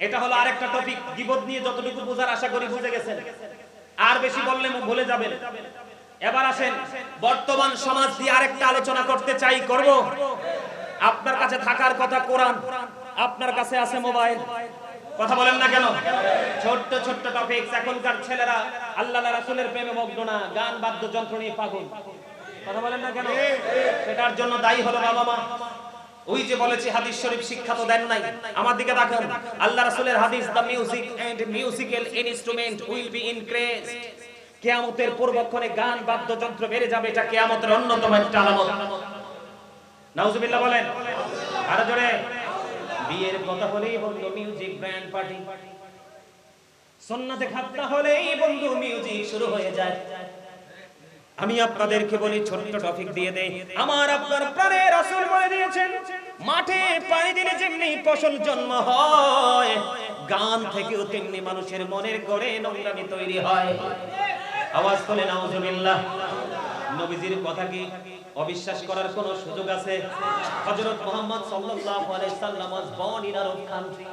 এটা হলো আরেকটা টপিক। গীবত নিয়ে যতটুকু বোঝার আশা করি বুঝে গেছেন, আর বেশি বললে ভুলে যাবেন। এবার আসেন বর্তমান সমাজ দিয়ে আরেকটা আলোচনা করতে চাই, করব। আপনার কাছে থাকার কথা কোরআন, আপনার কাছে আছে মোবাইল। কথা বলেন না কেন? ছোট্ট ছোট্ট টপিক। এখনকার ছেলেরা আল্লাহ রাসূলের প্রেমে মগ্ন না, গান বাদ্যযন্ত্র নিয়ে পাগল। কথা বলেন না কেন? সেটার জন্য দায়ী হলো বাবা মা। ওই যে বলেছি হাদিস শরীফ শিক্ষা তো দেন নাই। আমার দিকে তাকান, আল্লাহ রাসূলের হাদিস, the music and musical instrument will be increased. কিয়ামতের পূর্বক্ষণে গান বাদ্যযন্ত্র বেড়ে যাবে, এটা কিয়ামতের অন্যতম একটা আলামত। নাউজুবিল্লাহ বলেন আরো জোরে। বিয়ের কথা হলেই বন্ধু মিউজিক ব্যান্ড পার্টি, সুন্নাতে খাতনা হলেই বন্ধু মিউজিক শুরু হয়ে যায়। আমি আপনাদেরকে বলি, ছোট্ট টপিক দিয়ে দেই। আমার আপনার প্রাণের রাসূল বলে দিয়েছেন, মাঠে পানি দিলে যেমনি ফসল জন্ম হয়, গান থেকেও তেমনি মানুষের মনের গড়ে নোংরামি তৈরি হয়। আওয়াজ করে নাউজুবিল্লাহ। নবীজির কথা কি অবিশ্বাস করার কোন সুযোগ আছে? হযরত মুহাম্মদ সাল্লাল্লাহু আলাইহি সাল্লাম was born in Arab country.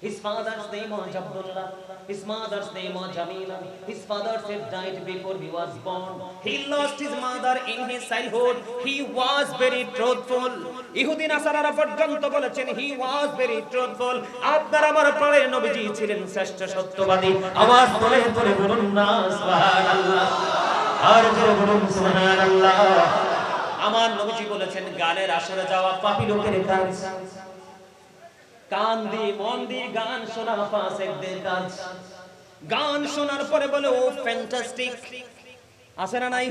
His father's name was Abdullah, his mother's name was Jamila. His father had died before he was born. He lost his mother in his childhood. He was very truthful. ইহুদি নাসারারা পর্যন্ত বলেছেন he was very truthful. আপনার আমার প্রাণের নবীজি ছিলেন শ্রেষ্ঠ সত্যবাদী। আওয়াজ করে করে বলুন না সুবহানাল্লাহ, আর জোরে বলুন সুবহানাল্লাহ। আমার নবীজি বলেছেন, গানের আসরে যাওয়া পাপী লোকের কাজ। কান দিয়ে মন দিয়ে গান শোনা ফাসিকদের কাজ। গান শোনার পরে বলে ও ফ্যান্টাস্টিক, আছে না নাই?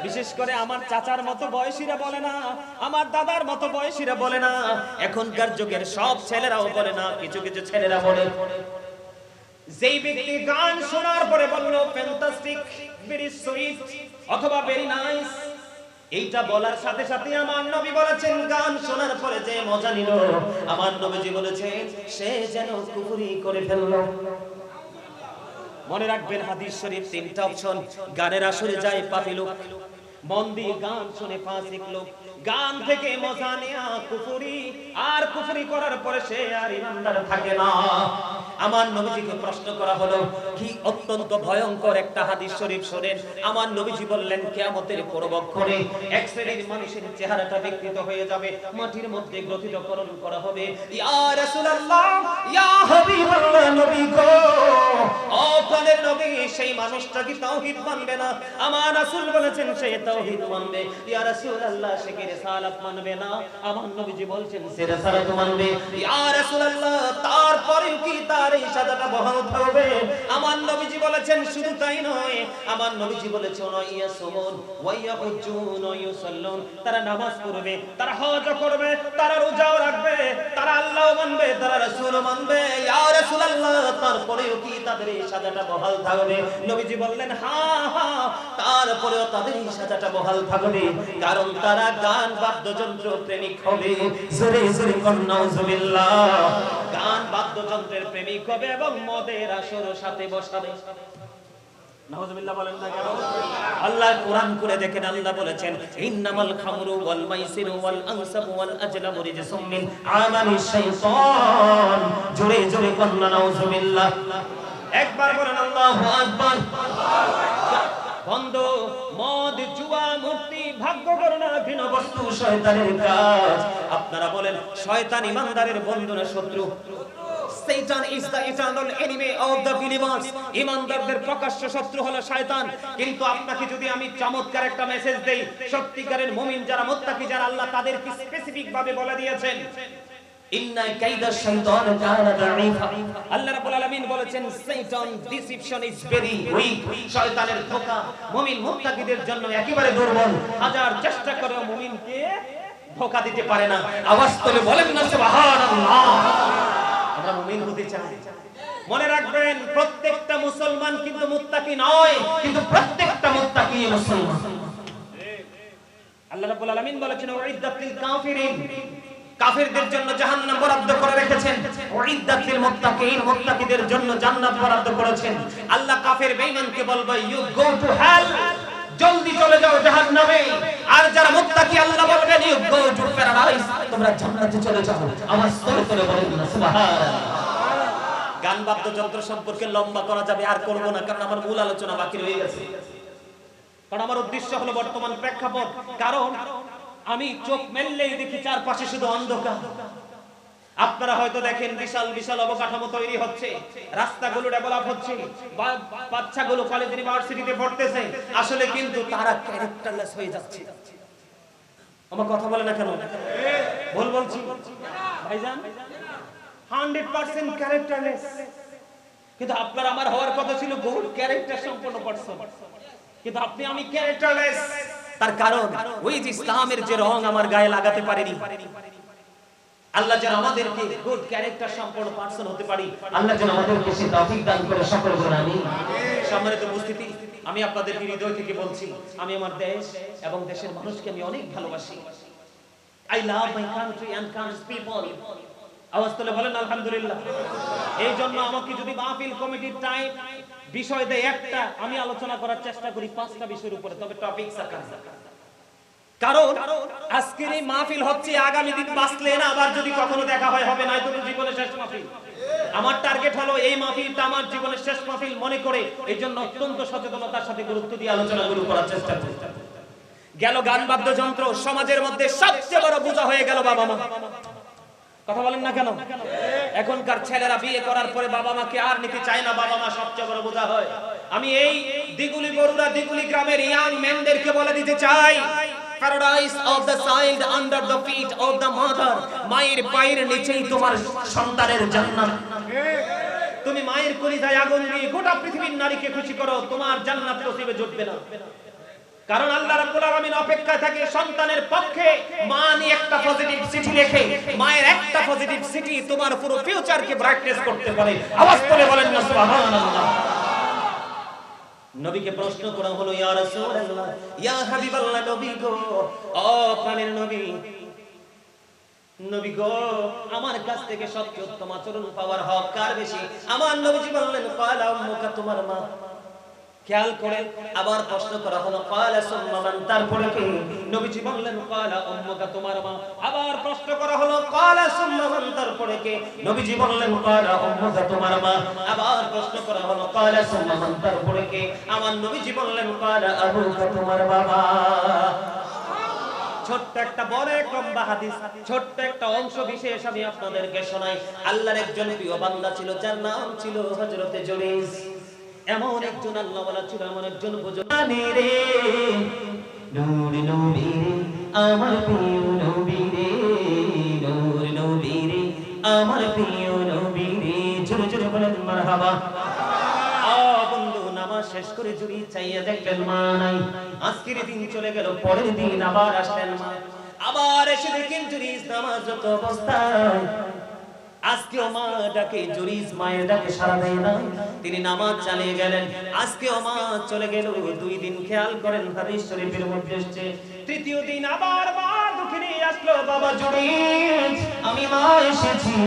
বিশেষ করে আমার চাচার মতো বয়সীরা বলে না, আমার দাদার মতো বয়সীরা বলে না, এখনকার যুগের সব ছেলেরাও বলে না, কিছু কিছু ছেলেরা বলে। যেই ব্যক্তি গান শোনার পরে বলল ফ্যান্টাস্টিক, ভেরি সুইট অথবা ভেরি নাইস, এইটা বলার সাথে সাথে আমার নবী বলেছেন, গান শোনার পরে যে মজা নিল, আমার নবীজি বলেছেন সে যেন কুফরি করে ফেলল। মনে রাখবেন হাদিস শরীফ 3টা অপশন। গানের আসরে যায় পাপী লোক, মন দিয়ে গান শুনে ফাসিক লোক, গান থেকে মজা নেয়া কুফরি, আর কুফরি করার পরে সে আর ইমানদার থাকে না। আমার নবীজিকে প্রশ্ন করা হলো, কি অত্যন্ত ভয়ঙ্কর একটা হাদিস শরীফ শোনেন। আমার নবীজি বললেন, কিয়ামতের পূর্বক্ষণে এক শ্রেণীর মানুষের চেহারাটা বিকৃত হয়ে যাবে, মাটির মধ্যে গ্রথিতকরণ করা হবে। ইয়া রাসূলুল্লাহ, ইয়া হাবিবাল্লাহ, নবী গো, ও প্রাণের নবী, সেই মানুষটা কি তাওহীদ মানবে না? আমার রাসূল বলেছেন সে তাওহীদ মানবে। ইয়া রাসূলুল্লাহ, সে কি রিসালাত মানবে না? আমার নবীজি বলছেন সে রিসালাত মানবে। ইয়া রাসূলুল্লাহ, তারপরে কি তার এই সাজাটা বহাল থাকবে? আমার নবীজি বলেছেন শুধু তাই নয়, আমার নবীজি বলেছেন ইয়াসুমুন ওয়া ইয়াহুজ্জুন ওয়া ইউসাল্লুন, তারা নামাজ পড়বে, তারা হজ করবে, তারা রোজাও রাখবে, তারা আল্লাহ মানবে, তারা রাসূল মানবে। ইয়া রাসূলুল্লাহ, তারপরেও কি তাদের এই সাজাটা বহাল থাকবে? নবীজি বললেন হ্যাঁ হ্যাঁ, তারপরেও তাদের এই সাজাটা বহাল থাকবে, কারণ তারা গান বাদ্যযন্ত্র প্রেমিক হবে। জোরে জোরে নাউজুবিল্লাহ। গান বাদ্যযন্ত্রের প্রেমিক হবে এবং মদের আসর সাথে বসাবে। নাউজুবিল্লাহ বলেন না কেন? আল্লাহ কোরআন করে দেখেন, আল্লাহ বলেছেন ইন্নামাল খামরু ওয়াল মাইসিরু ওয়াল আনসাবু ওয়াল আজলামু রিজসুম মিন আমালিশ শাইতান। জোরে জোরে বলুন নাউজুবিল্লাহ। একবার বলেন আল্লাহু আকবার। বন্ধু, মদ, জুয়া, মূর্তি, ভাগ্য গণনা, ঘৃণ বস্তু শয়তানের কাজ। আপনারা বলেন শয়তান ইমানদারের বন্ধু না শত্রু? Satan is the eternal enemy of the believers. ঈমানদারদের প্রকাশ্য শত্রু হলো শয়তান। কিন্তু আপনাকে যদি আমি চমৎকার একটা মেসেজ দেই, সত্যিকারের মুমিন যারা, মুত্তাকি যারা, আল্লাহ তাদেরকে স্পেসিফিক ভাবে বলে দিয়েছেন, ইন্না কাইদা শাইতান কানা দাঈফা। আল্লাহ রাব্বুল আলামিন বলেছেন শয়তান ডিসিপশন ইজ ভেরি উইক। শয়তানের ধোঁকা মুমিন মুত্তাকিদের জন্য একেবারে দুর্বল। হাজার চেষ্টা করেও মুমিনকে ধোঁকা দিতে পারে না। আওয়াজ করে বলেন না সুবহানাল্লাহ। আমরা মুমিন হতে চাই। মনে রাখবেন, প্রত্যেকটা মুসলমান কিন্তু মুত্তাকি নয়, কিন্তু প্রত্যেকটা মুত্তাকি মুসলমান। আল্লাহ রাব্বুল আলামিন বলেছেন উইদ্দাত লিল কাফিরিন, কাফিরদের জন্য জাহান্নাম বরাদ্দ করে রেখেছেন। উইদ্দাত লিল মুত্তাকিন, মুত্তাকিদের জন্য জান্নাত বরাদ্দ করেছেন। আল্লাহ কাফের বেঈমানকে বলবে ইউ গো টু হেল, জলদি চলে যাও জাহান্নামে। আর যারা মুত্তাকি আল্লাহ বলবেন ইউ গো টু প্যারাডাইস, তোমরা জান্নাতে চলে যাও। আওয়াজ করে বলেন না সুবহানাল্লাহ। গান বাদ্যযন্ত্র সম্পর্কে লম্বা করা যাবে, আর করব না, কারণ আমার মূল আলোচনা বাকি রয়ে গেছে। কারণ আমার উদ্দেশ্য হলো বর্তমান প্রেক্ষাপট। কারণ আমি চোখ মেললেই দেখি চারপাশে শুধু অন্ধকার। আপনারা হয়তো দেখেন বিশাল বিশাল অবকাঠামো তৈরি হচ্ছে, রাস্তাগুলো ডেভেলপ হচ্ছে, বাচ্চাগুলো কলেজ ইউনিভার্সিটিতে পড়তেছে, আসলে কিন্তু তারা ক্যারেক্টারলেস হয়ে যাচ্ছে। আমার কথা বলে না কেন? ভুল বলছি ভাইজান? 100% ক্যারেক্টারলেস। কিন্তু আপনার আমার হওয়ার কথা ছিল গুড ক্যারেক্টার সম্পন্ন পারসন, কিন্তু আপনি আমি ক্যারেক্টারলেস। তার কারণ ওই যে ইসলামের যে রং আমার গায়ে লাগাতে পারেনি। আল্লাহ যেন আমাদেরকে গুড ক্যারেক্টার সম্পন্ন পারসন হতে পারি, আল্লাহ যেন আমাদেরকে সে তৌফিক দান করে, সকল বলেন আমিন। সম্মানিত উপস্থিতি, আমি আপনাদের হৃদয় থেকে বলছি, আমি আমার দেশ এবং দেশের মানুষকে আমি অনেক ভালোবাসি। I love my country and country's people. আওয়াজ তুলে বলেন আলহামদুলিল্লাহ। এই জন্য আমাকে যদি মাহফিল কমিটির টাইম বিষয় দেয় একটা, আমি আলোচনা করার চেষ্টা করি 5টা বিষয়ের উপরে, তবে টপিক সাকার। কারণ আজকের এই মাহফিল হচ্ছে আগামী দিন বাঁচলে না আবার যদি কখনো দেখা হয় হবে না, তো জীবনের শেষ মাহফিল। আমার টার্গেট হলো এই মাহফিলটা আমার জীবনের শেষ মাহফিল মনে করে, এই জন্য অত্যন্ত সচেতনতার সাথে গুরুত্ব দিয়ে আলোচনাগুলো করার চেষ্টা করি। গেল গান বাদ্যযন্ত্র সমাজের মধ্যে সবচেয়ে বড় বোঝা হয়ে গেল বাবা মা। কথা বলেন না কেন? এখনকার ছেলেরা বিয়ে করার পরে বাবা মাকে আর নিতে চায় না, বাবা মা সবচেয়ে বড় বোঝা হয়। আমি এই দিগুলি বরুড়া দিগুলি গ্রামের ইয়াং মেনদেরকে বলে দিতে চাই, paradise of the child under the feet of the mother. মায়ের পায়ের নিচেই তোমার সন্তানের জান্নাত। তুমি মায়ের কলিজায় আগুন দিয়ে গোটা পৃথিবীর নারীকে খুশি করো, তোমার জান্নাত নসিবে জুটবে না। কারণ আল্লাহ রাব্বুল আলামিন অপেক্ষায় থাকে সন্তানের পক্ষে মা নিয়ে একটা পজিটিভ চিঠি লেখে। মায়ের একটা পজিটিভ চিঠি তোমার পুরো ফিউচারকে ব্রাইটনেস করতে পারে। আওয়াজ করে বলেন না সুবহানাল্লাহ। নবীকে প্রশ্ন করা হলো, ইয়া রাসূলুল্লাহ, ইয়া হাবিবাল্লাহ, নবী গো, ও প্রাণের নবী, নবী গো, আমার কাছ থেকে সবচেয়ে উত্তম আচরণ পাওয়ার হক কার বেশি? আমার নবীজি বললেন ক্বালা উম্মুকা, তোমার মা। খেয়াল করেন, আবার প্রশ্ন করা হলো ক্বালা সুম্মা মান, তারপরে কে? নবীজি বললেন ক্বালা উম্মুকা, তোমার মা। আবার প্রশ্ন করা হলো ক্বালা সুম্মা মান, তারপরে কে? নবীজি বললেন ক্বালা উম্মুকা, তোমার মা। আবার প্রশ্ন করা হলো ক্বালা সুম্মা মান, তারপরে কে? আমার নবীজি বললেন ক্বালা আবুকা, তোমার বাবা। ছোট্ট একটা বড় এক লম্বা হাদিস, ছোট্ট একটা অংশ বিশেষ আমি আপনাদেরকে শোনাই। আল্লাহর একজন প্রিয় বান্দা ছিল, যার নাম ছিল হযরতে জুরাইজ। এমন একজন আল্লাহওয়ালা ছিল, এমন একজন বুজুর্গ রে, নূর নবী রে, আমার প্রিয় নবী রে, নূর নবী রে, আমার প্রিয় নবী রে। জোরে জোরে বলেন মারহাবা। বন্ধু, নামাজ শেষ করে জুড়ি চাইয়া দেখলেন মা নাই। আজকের দিন চলে গেল, পরের দিন আবার আসলেন মা। আবার এসে দেখেন জুরিজ নামাজরত অবস্থায়। আজকেও মা ডাকে, জুরিজ মায়ের ডাকে সাড়া দেয় না, তিনি নামাজ চালিয়ে গেলেন। আজকেও মা চলে গেল। 2 দিন খেয়াল করেন, হাদিস শরীফের মধ্যে এসেছে। তৃতীয় দিন আবার মা দুঃখিনী আসলো, বাবা জুরিজ, আমি মা এসেছি।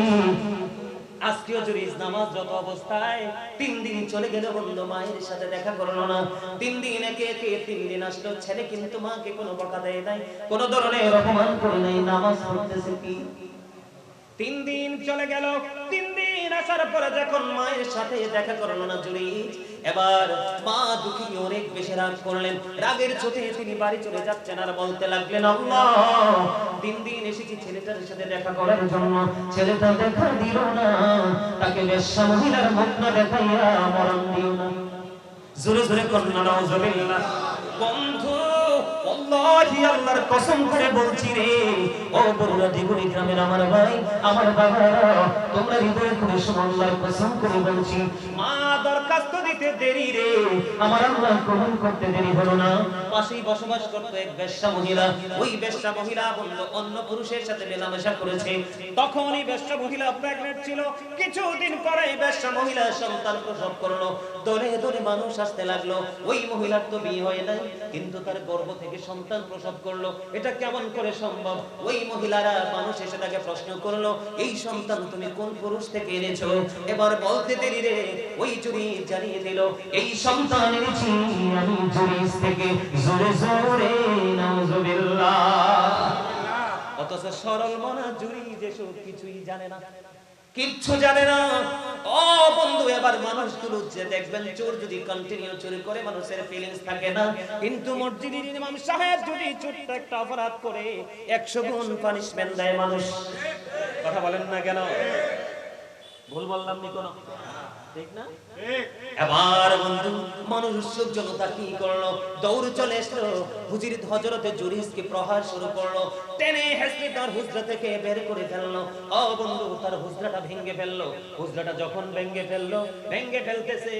আজকেও জুরিজ নামাজরত অবস্থায়। 3 দিন চলে গেল, বন্ধু মায়ের সাথে দেখা করলো না। 3 দিন একে একে 3 দিন আসলো, ছেলে কিন্তু মাকে কোনো বকা দেয় নাই, কোনো ধরনের অপমান করে নাই, নামাজ পড়তেছে কি। 3 দিন চলে গেল। 3 দিন আসার পরে যখন মায়ের সাথে দেখা করলো না জুরিজ, এবার মা দুঃখী অনেক বেশি রাগ করলেন, রাগের চোটে তিনি বাড়ি চলে যাচ্ছেন আর বলতে লাগলেন, আল্লাহ দিন দিন এসেছি ছেলেটার সাথে দেখা করার জন্য, ছেলেটা দেখা দিল না, তাকে বেশ্যা মহিলার মুখ না দেখাইয়া মরণ দিও না। জোরে জোরে কন্যা নাউজুবিল্লাহ। বন্ধু আল্লাহি আল্লাহর কসম করে বলছি রে, ও বড়রা দিগুনি গ্রামের আমার ভাই আমার বাবারা, তোমরা হৃদয় করে শোনো, আল্লাহর কসম করে বলছি, মা দরখাস্ত দিতে দেরি রে, আমার আল্লাহ কবুল করতে দেরি হলো না। পাশেই বসবাস করত এক বেশ্যা মহিলা, ওই বেশ্যা মহিলা বলল অন্য পুরুষের সাথে মেলামেশা করেছে, তখনই বেশ্যা মহিলা প্রেগন্যান্ট ছিল। কিছুদিন পরে বেশ্যা মহিলা সন্তান প্রসব করলো, দলে দলে মানুষ আসতে লাগলো, ওই মহিলার তো বিয়ে হয় নাই কিন্তু তার গর্ভ থেকে সন্তান প্রসব করলো, এটা কেমন করে সম্ভব? ওই মহিলারা মানুষ এসে তাকে প্রশ্ন করলো, এই সন্তান তুমি কোন পুরুষ থেকে এনেছো? এবার বলতে দেরি রে, ওই জুরি জানিয়ে দিল, এই সন্তান এনেছি আমি জুরিস থেকে। জোরে জোরে নাউজুবিল্লাহ। অথচ সরল মনা জুরি যেসব কিছুই জানে না, কিচ্ছু জানে না। ও বন্ধু, এবার মানুষগুলো যে দেখবেন, চোর যদি কন্টিনিউ চুরি করে মানুষের ফিলিংস থাকে না, কিন্তু মসজিদের ইমাম সাহেব যদি ছোট্ট একটা অপরাধ করে 100 গুণ পানিশমেন্ট দেয় মানুষ। কথা বলেন না কেন? ভুল বললাম নি কোন? ঠিক না? এবার বন্ধু মানুষ উৎসুক জনতা কি করলো, দৌড় চলে আসলো, হুজুর হযরতে জুরিসকে প্রহার শুরু করলো, টেনে হেসে তার হুজরা থেকে বের করে ফেললো। ও বন্ধু, তার হুজরাটা ভেঙে ফেললো। হুজরাটা যখন ভেঙে ফেলতেছে,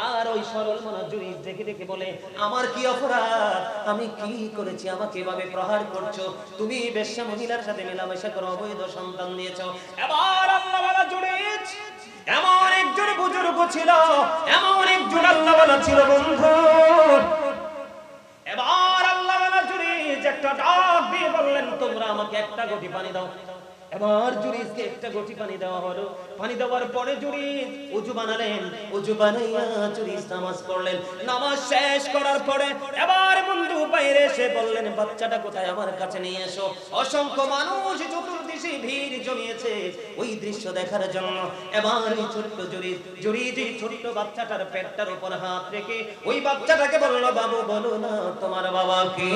আর ওই সরল মনা জুরিস দেখে দেখে বলে, আমার কি অপরাধ, আমি কি করেছি, আমাকে এভাবে প্রহার করছো? তুমি বেশ্যা মহিলার সাথে মেলামেশা করে অবৈধ সন্তান নিয়েছো। এবার আল্লাহওয়ালা জুরিস এমন একজন বুজুর্গ ছিল, এমন একজন আল্লাহওয়ালা ছিল বন্ধু। এবার আল্লাহওয়ালা জুরিস একটা ডাক দিয়ে বললেন, তোমরা আমাকে একটা ঘটি পানি দাও। এবার জুরিসকে একটা ঘটি পানি দেওয়া হলো। পানি দেওয়ার পরে জুরিস ওযু বানালেন, ওযু বানাইয়া জুরিস নামাজ পড়লেন। নামাজ শেষ করার পরে এবার বন্ধু বাইরে এসে বললেন, বাচ্চাটা কোথায়, আমার কাছে নিয়ে এসো। অসংখ্য মানুষ চতুর্দিকে ভিড় জমিয়েছে ওই দৃশ্য দেখার জন্য। এবার এই ছোট্ট জুরিস এই ছোট্ট বাচ্চাটার পেটটার উপর হাত রেখে ওই বাচ্চাটাকে বলল, বাবু বলো না তোমার বাবা কে?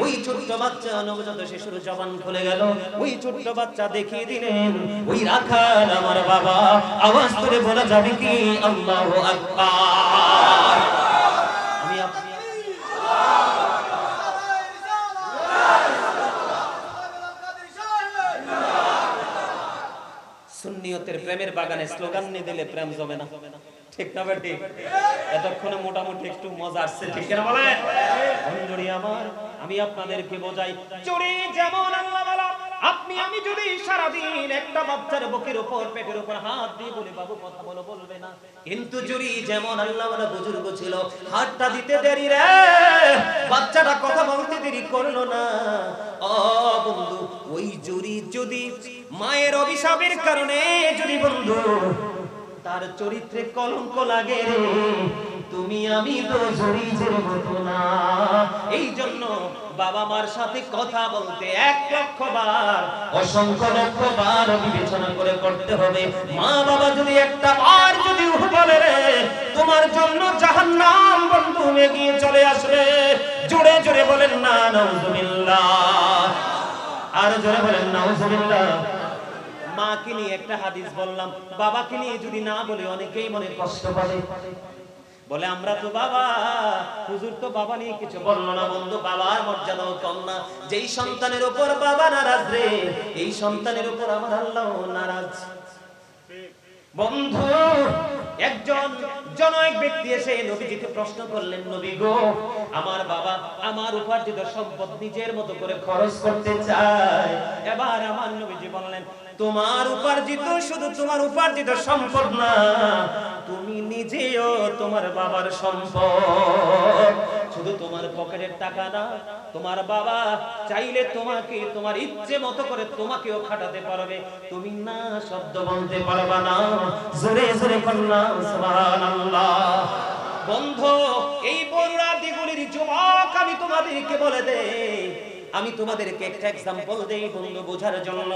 ওই ছোট্ট বাচ্চা নবজাত শিশুর জবান খুলে গেল। ওই ছোট্ট বাচ্চা দেখিয়ে দিলেন, ওই রাখাল আমার বাবা। আওয়াজ করে বলা যাবে কি আল্লাহু আকবার? আমি সুন্নিয়তের প্রেমের বাগানে স্লোগান নিয়ে দিলে প্রেম জমে না, ঠিক না বেটি? এতক্ষণে মোটামুটি একটু মজা আসছে, ঠিক না বলেন? বন্ধুরি আমার, আমি আপনাদেরকে বোঝাই, চুরি যেমন আল্লাহ বলা, আপনি আমি যদি সারাদিন একটা বাচ্চার বুকের উপর পেটের উপর হাত দিয়ে বলে, বাবু কথা বলো, বলবে না। কিন্তু চুরি যেমন আল্লাহওয়ালা বুজুর্গ ছিল, হাতটা দিতে দেরি রে, বাচ্চাটা কথা বলতে দেরি করলো না। ও বন্ধু, ওই চুরি যদি মায়ের অভিশাপের কারণে যদি বন্ধু তার চরিত্রে কলঙ্ক লাগে রে, তুমি আমি তো জরিজের মতো না। এই জন্য বাবা মার সাথে কথা বলতে 1,00,000 বার, অসংখ্য লক্ষ বার বিবেচনা করে করতে হবে। মা বাবা যদি একটা বার যদি বলে রে, তোমার জন্য জাহান্নাম বন্ধু এগিয়ে চলে আসবে। জোরে জোরে বলেন না নাউজুবিল্লাহ, আর জোরে বলেন নাউজুবিল্লাহ। মাকে নিয়ে একটা হাদিস বললাম, বাবাকে নিয়ে যদি না বলে অনেকেই মনে কষ্ট পাবে, বলে আমরা তো বাবা, হুজুর তো বাবা নিয়ে কিছু বললো না। বন্ধু, বাবার মর্যাদাও কম না। যেই সন্তানের উপর বাবা নারাজ রে, এই সন্তানের উপর আমার আল্লাহ নারাজ। বন্ধু, একজন জনৈক ব্যক্তি এসে নবীজিকে প্রশ্ন করলেন, নবী গো, আমার বাবা আমার উপার্জিত সম্পদ নিজের মতো করে খরচ করতে চায়। এবার আমার নবীজি বললেন, তোমার উপার্জিত শুধু তোমার উপার্জিত সম্পদ না, তুমি নিজেও তোমার বাবার সম্পদ। শুধু তোমার পকেটের টাকা না, তোমার বাবা চাইলে তোমাকে তোমার ইচ্ছে মতো করে তোমাকেও খাটাতে পারবে, তুমি না শব্দ বলতে পারবা না। জোরে জোরে বললাম সুবহানাল্লাহ। বন্ধু, এই বড়রা দিগুলির যুবক আমি তোমাদেরকে বলে দেই, আমি তোমাদেরকে একটা एग्जांपल দেই বন্ধু বোঝার জন্য।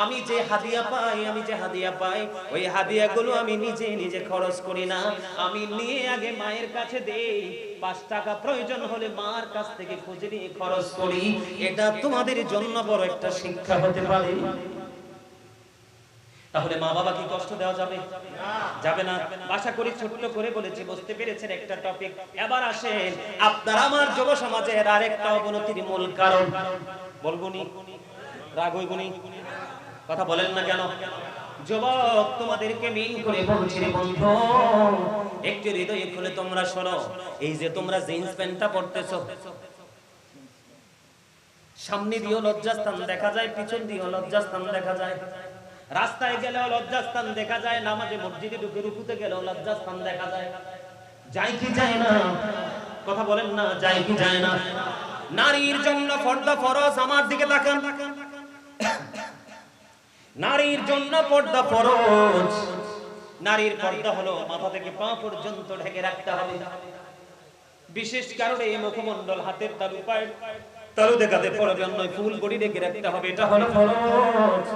আমি যে হাদিয়া পাই ওই হাদিয়াগুলো আমি নিজে খরচ করি না, আমি নিয়ে আগে মায়ের কাছে দেই। 5 টাকা প্রয়োজন হলে মার কাছ থেকে খুঁজে নিয়ে খরচ করি। এটা তোমাদের জন্য বড় একটা শিক্ষা হতে পারে। তাহলে মা বাবা কি কষ্ট দেওয়া যাবে? যাবে না। আশা করি ছোট্ট করে বলেছি, বুঝতে পেরেছেন একটা টপিক। এবার আসেন আপনার আমার যুব সমাজের আরেকটা অবনতির মূল কারণ বলবনি, রাগ হইবনি, কথা বলেন না কেন? যুবক তোমাদেরকে মিন করে বলছি রে বন্ধু, একটু হৃদয়ে খুলে তোমরা শোনো। এই যে তোমরা জিন্স প্যান্টটা পরতেছো, সামনে দিয়েও লজ্জাস্থান দেখা যায়, পিছন দিয়েও লজ্জাস্থান দেখা যায়, রাস্তায় গেলেও লজ্জাস্থান দেখা যায়, নামাজে মসজিদে ঢুকে রুকুতে গেলেও লজ্জাস্থান দেখা যায়। যায় কি যায় না? কথা বলেন না, যায় কি যায় না? নারীর জন্য পর্দা ফরজ। আমার দিকে তাকান। নারীর জন্য পর্দা ফরজ। নারীর পর্দা হলো মাথা থেকে পা পর্যন্ত ঢেকে রাখতে হবে। বিশেষ কারণে এই মুখমণ্ডল, হাতের তালু, পায়ের তালু দেখাতে পারবে, নয় ফুল বডি ঢেকে রাখতে হবে। এটা হলো ফরজ।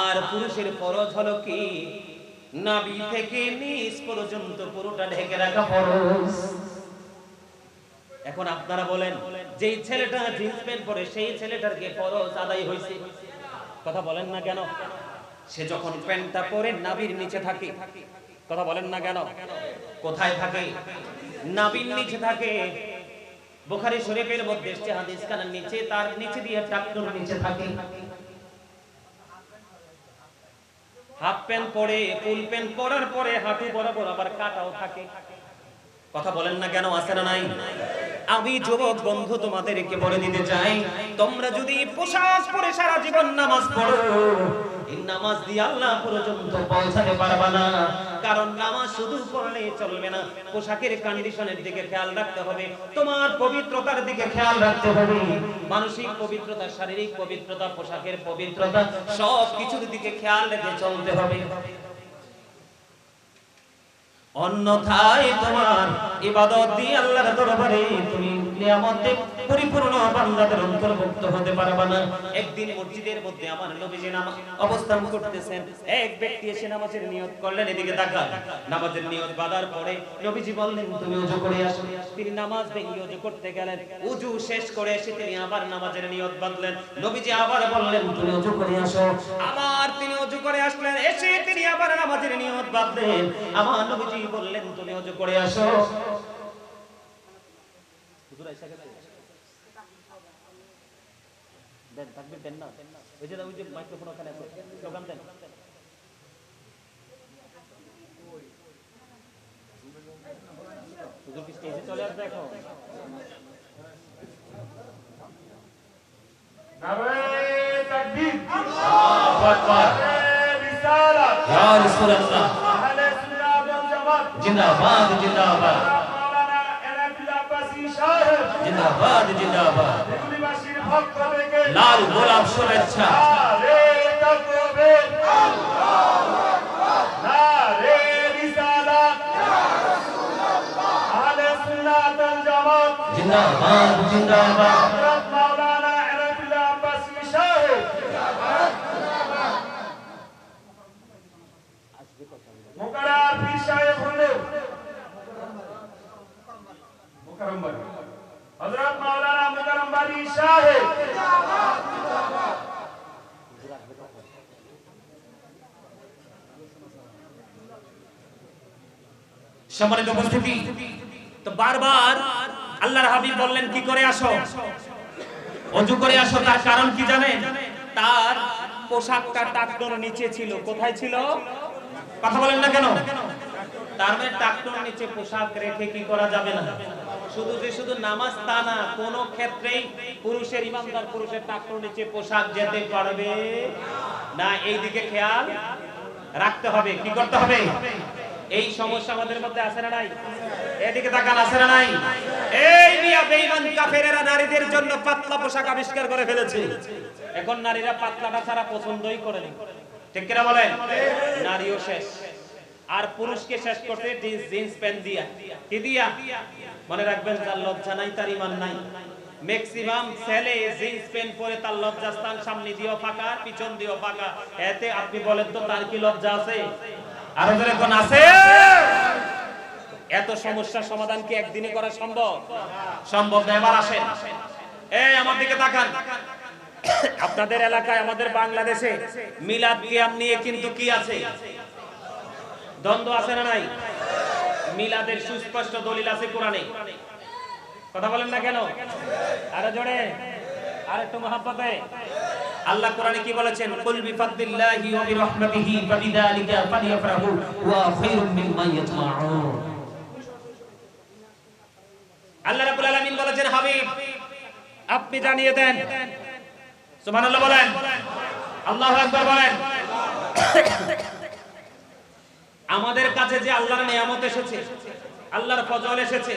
আর পুরুষের ফরজ হলো কি? নাভি থেকে নিচ পর্যন্ত পুরোটা ঢেকে রাখা ফরজ। এখন আপনারা বলেন, যেই ছেলেটা জিন্স প্যান্ট পরে সেই ছেলেটার কি ফরজ আদায় হইছে? কথা বলেন না কেন? সে যখন প্যান্টটা পরে নাভির নিচে থাকে, কথা বলেন না কেন? কোথায় থাকে? নাভির নিচে থাকে। বুখারী শরীফের মধ্যে এসেছে হাদিস খানার নিচে, তার নিচে দিয়ে টাকনুর নিচে থাকে। হাফ প্যান্ট পরে, ফুল প্যান্ট পরার পরে হাঁটু বরাবর আবার কাটাও থাকে। কথা বলেন না কেন? আছে না নাই? আমি যুবক বন্ধু তোমাদেরকে বলে দিতে চাই, তোমরা যদি পোশাক পরে সারা জীবন নামাজ পড়ো, এই নামাজ দিয়ে আল্লাহ পর্যন্ত পৌঁছাতে পারবে না। কারণ নামাজ শুধু পড়লে চলবে না, পোশাকের কন্ডিশনের দিকে খেয়াল রাখতে হবে, তোমার পবিত্রতার দিকে খেয়াল রাখতে হবে। মানসিক পবিত্রতা, শারীরিক পবিত্রতা, পোশাকের পবিত্রতা, সব কিছুর দিকে খেয়াল রেখে চলতে হবে। অন্যথায় তোমার ইবাদত দিয়ে আল্লাহর দরবারে তুমি নিয়ামতে পরিপূর্ণ বান্দাদের অন্তর্ভুক্ত হতে পারবে না। একদিন মসজিদের মধ্যে আমার নবীজি অবস্থান করতেছেন, এক ব্যক্তি এসে নামাজের নিয়ত করলেন। এদিকে তাকান। নামাজের নিয়ত বাঁধার পরে নবীজি বললেন, তুমি ওযু করে আসো। তিনি নামাজ ভেঙে ওযু করতে গেলেন। ওযু শেষ করে এসে তিনি আবার নামাজের নিয়ত বাঁধলেন। নবীজি আবার বললেন, তুমি ওযু করে আসো। আবার তিনি ওযু করে আসলেন, এসে তিনি আবার নামাজের নিয়ত বাঁধলেন। আমার নবীজি বললেন, তুমি ওযু করে আসো। হুজুর আয়েশা গেছে দেন, তাকবীর দেন না। ওই যে মাইক্রোফোন ওখানে আছে, স্লোগান দেন। হুজুর কি স্টেজে চলে আসবে এখন? নারে তাকবীর, আল্লাহু আকবার, রিসালাত, ইয়া রাসূলুল্লাহ, আহলে সুন্নাত ওয়াল জামাত, জিন্দাবাদ জিন্দাবাদ, মাওলানা এনাফিল আব্বাসী সাহেব, জিন্দাবাদ জিন্দাবাদ, এগুলিবাসীর পক্ষ থেকে লাল গোলাপ শুভেচ্ছা। নারে তাকবীর, আল্লাহু আকবার, নারে রিসালাত, ইয়া রাসূলুল্লাহ, আহলে সুন্নাত ওয়াল জামাত, জিন্দাবাদ জিন্দাবাদ, হযরত মাওলানা এনাফিল আব্বাসী সাহেব, মুকাররম পীর সাহেব হুজুর, মুকাররম বাড়ি, হযরত মাওলানা মুকাররম বাড়ি সাহেব, জিন্দাবাদ জিন্দাবাদ। সম্মানিত উপস্থিতি, তো বারবার আল্লাহর হাবিব বললেন, কি করে আসো? ওযু করে আসো। তার কারণ কি জানেন? তার পোশাকটা টাকনোর নিচে ছিল। কোথায় ছিল? কথা বলেন না কেন? তার মানে টাকনোর নিচে পোশাক রেখে কি করা যাবে না। শুধু নামাজ তা না, কোন ক্ষেত্রেই পুরুষের, ইমানদার পুরুষের টাকনোর নিচে পোশাক যেতে পারবে না। এই দিকে খেয়াল রাখতে হবে। কি করতে হবে? এই সমস্যা আমাদের মধ্যে আছে না নাই? এদিকে তাকান, আছে না নাই? এই মিয়া বেঈমান কাফেরেরা নারীদের জন্য পাতলা পোশাক আবিষ্কার করে ফেলেছে। এখন নারীরা পাতলাটা ছাড়া পছন্দই করে না। ঠিক কিনা বলেন? নারীও শেষ। আর পুরুষকে শেষ করতে জিন্স প্যান্ট দিয়া। কি দিয়া? মনে রাখবেন, যার লজ্জা নাই তার ঈমান নাই। ম্যাক্সিমাম ছেলে জিন্স প্যান্ট পরে তার লজ্জাস্থান সামনে দিয়েও ফাঁকা পিছন দিয়েও ফাঁকা, এতে আপনি বলেন তো তার কি লজ্জা আছে? আরো ধরে কোন আছে? এত সমস্যার সমাধান কি একদিনে করা সম্ভব? সম্ভব না। এবার আসেন, এই আমার দিকে তাকান। আপনাদের এলাকায় আমাদের বাংলাদেশে মিলাদ কিয়াম নিয়ে কিন্তু কি আছে? দ্বন্দ্ব আছে না নাই? মিলাদের সুস্পষ্ট দলিল আছে কোরআনে। কথা বলেন না কেন? আরে জোরে, আর একটু মহব্বতে। আল্লাহ কোরআনে কি বলেছেন? কুল বিফাদলিল্লাহি ওয়া বিরহমাতিহি ফাবিযালিকা ফালইফরাহু ওয়া খায়রুম মিম্মা ইয়াজমাউন। আল্লাহ রাব্বুল আলামিন বলেছেন, হাবিব আপনি জানিয়ে দেন। সুবহানাল্লাহ বলেন, আল্লাহু আকবার বলেন। আমাদের কাছে যে আল্লাহর নিয়ামত এসেছে, আল্লাহর ফজল এসেছে,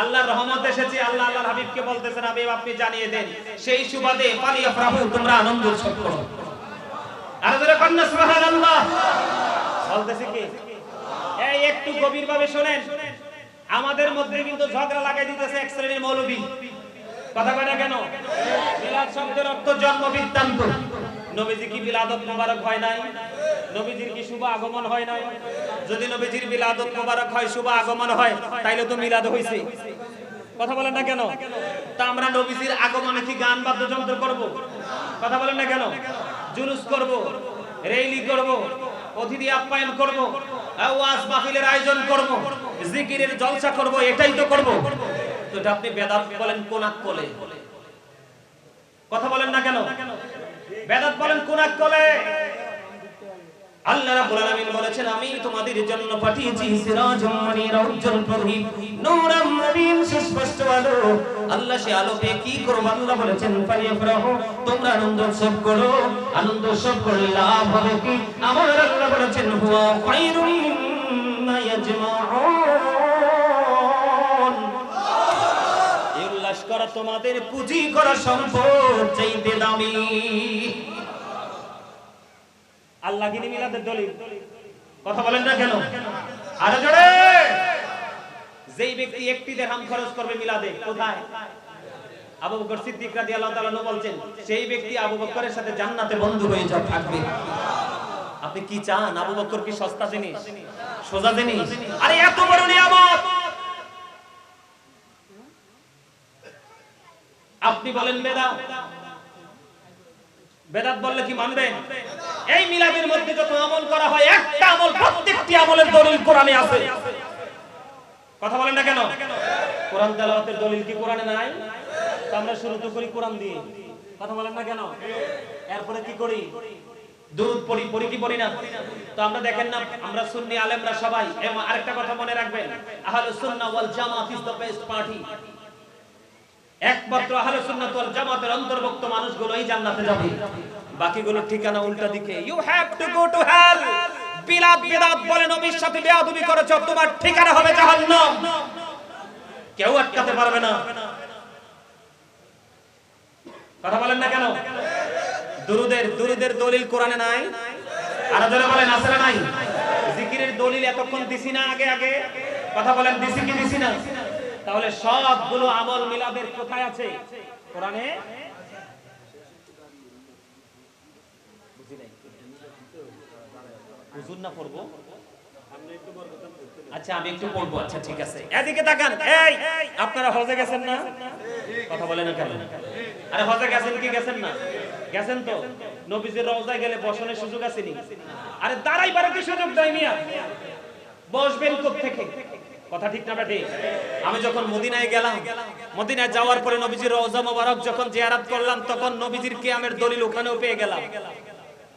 আল্লাহর রহমত এসেছে, আল্লাহ আল্লাহর হাবিবকে বলতেছেন, হাবিব আপনি জানিয়ে দেন, সেই সুবাদে ফালিয়াফরাহু, তোমরা আনন্দ উৎসব করো। আর যারা কন্যা সুবহানাল্লাহ বলতেছে কি? এই একটু গভীরভাবে শুনেন, আমাদের মধ্যে কিন্তু ঝগড়া লাগাই দিতেছে এক শ্রেণীর মৌলবী। কথা কয় না কেন? মিলাদ শব্দের অর্থ জন্ম বৃত্তান্ত। নবীজি কি বিলাদত মোবারক হয় নাই? নবীজির কি শুভ আগমন হয় নাই? যদি নবীজির বিলাদত মোবারক হয়, শুভ আগমন হয়, তাইলে তো মিলাদ হইছে। কথা বলেন না কেন? তা আমরা নবীজির আগমনে কি গান বাদ্যযন্ত্র করব? কথা বলেন না কেন? জুলুস করব, রেলি করব, অতিথি আপ্যায়ন করব, ওয়াজ মাহফিলের আয়োজন করব, জিকিরের জলসা করব, এটাই তো করব। তো এটা আপনি বেদাত বলেন কোন আকলে? কথা বলেন না কেন? বেদাত বলেন কোন আকলে? আল্লাহ রাব্বুল আলামিন বলেছেন, আমি তোমাদের জন্য পাঠিয়েছি সিরাজুম মুনিরা, উজ্জ্বল প্রদীপ, নূরাম মুবিন, সুস্পষ্ট আলো। আল্লাহ সে আলোকে কি করব? আল্লাহ বলেছেন ফালিয়াফরাহু, তোমরা আনন্দ উৎসব করো। আনন্দ উৎসব করলে লাভ হবে কি? আমার আল্লাহ বলেছেন হুয়া খায়রুম মিম্মা ইয়াজমাউন, এই উল্লাস করা তোমাদের পুঁজি করা সম্পদ চাইতে দামি। আল্লাহ গিনি মিলাদের দলিল। কথা বলেন না কেন? আরে জোরে। যেই ব্যক্তি একটি দিরহাম খরচ করবে মিলাদে, কোথায়? আবু বকর সিদ্দিক রাদিয়াল্লাহু তাআলা বলছেন, সেই ব্যক্তি আবু বকরের সাথে জান্নাতে বন্ধু হয়ে যাবে, থাকবে। আপনি কি চান? আবু বকর কি সস্তা জিনিস, সোজা জিনিস? আরে এত বড় নিয়ামত আপনি বলেন বেদাত। বেদাত বললে কি মানবেন? এই মিলাদের মধ্যে যত আমল করা হয়, একটা আমল, প্রত্যেকটি আমলের দলিল কোরআনে আছে। কথা বলেন না কেন? কোরআন তেলাওয়াতের দলিল কি কোরআনে নাই? তো আমরা শুরু তো করি কোরআন দিয়ে। কথা বলেন না কেন? এরপরে কি করি? দুরূদ পড়ি, পড়ি কি পড়ি না? তো আমরা দেখেন না, আমরা সুন্নি আলেমরা সবাই, আরেকটা কথা মনে রাখবেন, আহলুস সুন্নাহ ওয়াল জামাত ইজ দ্য বেস্ট পার্টি। একমাত্র আহলুস সুন্নাহ ওয়াল জামাতের অন্তর্ভুক্ত মানুষগুলোই জান্নাতে যাবে, বাকিগুলোর ঠিকানা উল্টা দিকে। You have to go to hell. বিলাদ বিদাত বলে নবীর সাথে বেয়াদবি করেছো, তোমার ঠিকানা হবে জাহান্নাম। কেউ আটকাতে পারবে না। কথা বলেন না কেন? দুরুদের দলিল কোরআনে নাই? আর যারা বলেন আছে না নাই? জিকিরের দলিল এতক্ষণ দিছি না আগে আগে? কথা বলেন দিছি কি দিছি না? তাহলে সবগুলো আমল মিলাদের কোথায় আছে? কোরআনে। বুঝি নাই? হুজুর না পড়বো? আচ্ছা আমি একটু পড়বো। আচ্ছা ঠিক আছে, এদিকে তাকান। এই আপনারা হজে গেছেন না? কথা বলেন না কেন? আরে হজে গেছেন কি গেছেন না? গেছেন তো। নবীজির রওজায় গেলে বসনের সুযোগ আছে নি? আরে দাঁড়াইবার কি সুযোগ দেয় মিয়া? বসবেন কোত্থেকে? কথা ঠিক না বেঠি? আমি যখন মদিনায় গেলাম, মদিনায় যাওয়ার পরে নবীজির রওজা মোবারক যখন জিয়ারত করলাম, তখন নবীজির কিয়ামের দলিল ওখানেও পেয়ে গেলাম।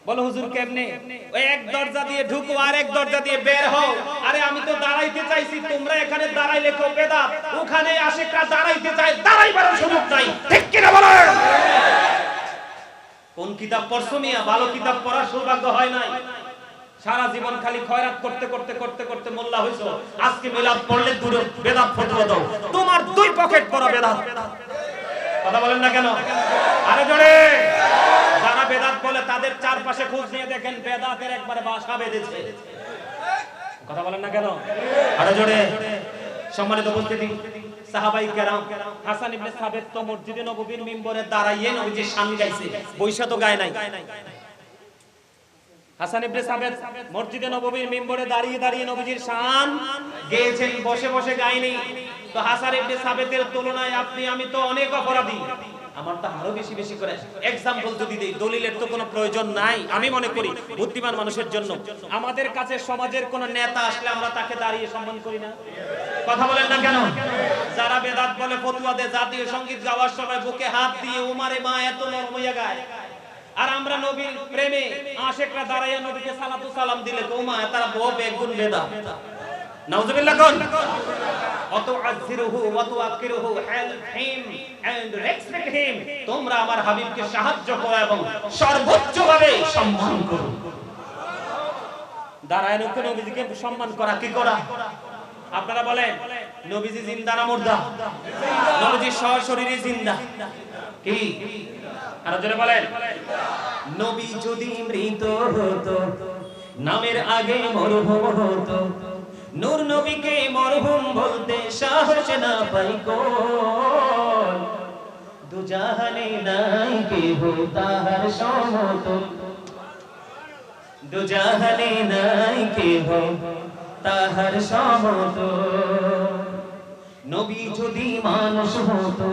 বলো হুজুর কেমনে? ওই এক দরজা দিয়ে ঢুকো আর এক দরজা দিয়ে বের হও। আরে আমি তো দাঁড়াইতে চাইছি, তোমরা এখানে দাঁড়াইলে কেউ বেদাত, ওখানে আশিকরা দাঁড়াইতে চায়, দাঁড়াইবার সুযোগ নাই। ঠিক কি না বলেন? কোন কিতাব পড়ছো মিয়া? ভালো কিতাব পড়ার সৌভাগ্য হয় নাই। সারা জীবন খালি খয়রাত করতে করতে করতে করতে মোল্লা হইছো। আজকে মিলাদ পড়লে দূরে বেদাত ফতোয়া দাও। তোমার দুই পকেট পড়া বেদাত। কথা বলেন না কেন? আরে জোরে। যারা বেদাত বলে তাদের চারপাশে খোঁজ নিয়ে দেখেন, বেদাতের একবারে বাসা বেঁধেছে। কথা বলেন না কেন? আরে জোরে। সম্মানিত উপস্থিতি, সাহাবাই কেরাম। হাসান ইবনে সাবিত তো মসজিদে নববীর মিম্বরে দাঁড়াইয়ে নবীজির শান গাইছে, বৈশা তো গায় নাই। হাসান ইবনে সাবিত মসজিদে নববীর মিম্বরে দাঁড়িয়ে দাঁড়িয়ে নবীজির শান গেয়েছেন, বসে বসে গায়নি। তো হাসান ইবনে সাবিতের তুলনায় আপনি আমি তো অনেক অপরাধী। আমার তো আরো বেশি বেশি করে एग्जांपल যদি দেই, দলিলের তো কোনো প্রয়োজন নাই। আমি মনে করি বুদ্ধিমান মানুষের জন্য আমাদের কাছে সমাজের কোন নেতা আসলে আমরা তাকে দাঁড়িয়ে সম্মান করি না? কথা বলেন না কেন? যারা বেদাত বলে ফতোয়া দেয়, জাতীয় সংগীত গাওয়ার সময় বুকে হাত দিয়ে উমারে মা এত নরম হইয়া গায়, আর আমরা নবীর প্রেমে আশিকরা দাঁড়াইয়া নবীকে সালাতু সালাম দিলে তো মা তারা বহু বেগুন বেদাত। নাউজুবিল্লাহ কোন তোমরা আমার হাবিবকে সাহায্য করো এবং সর্বোচ্চভাবে সম্মান করো। দাঁড়ায় নবী নবীজিকে সম্মান করা কি করা? আপনারা বলেন নবীজি জিন্দা না মুর্দা? নবীজি সশরীরে জিন্দা। কি আর জোরে বলেন, নবী যদি মৃত হতো নামের আগে মরহুম হতো, নূর নবীকে মরহুম বলতে সাহস না পাই কোন, দুজাহানে নাই কেহ তাহার সমতুল, দুজাহানে নাই কেহ তাহার সমতুল। নবী যদি মানুষ হতো,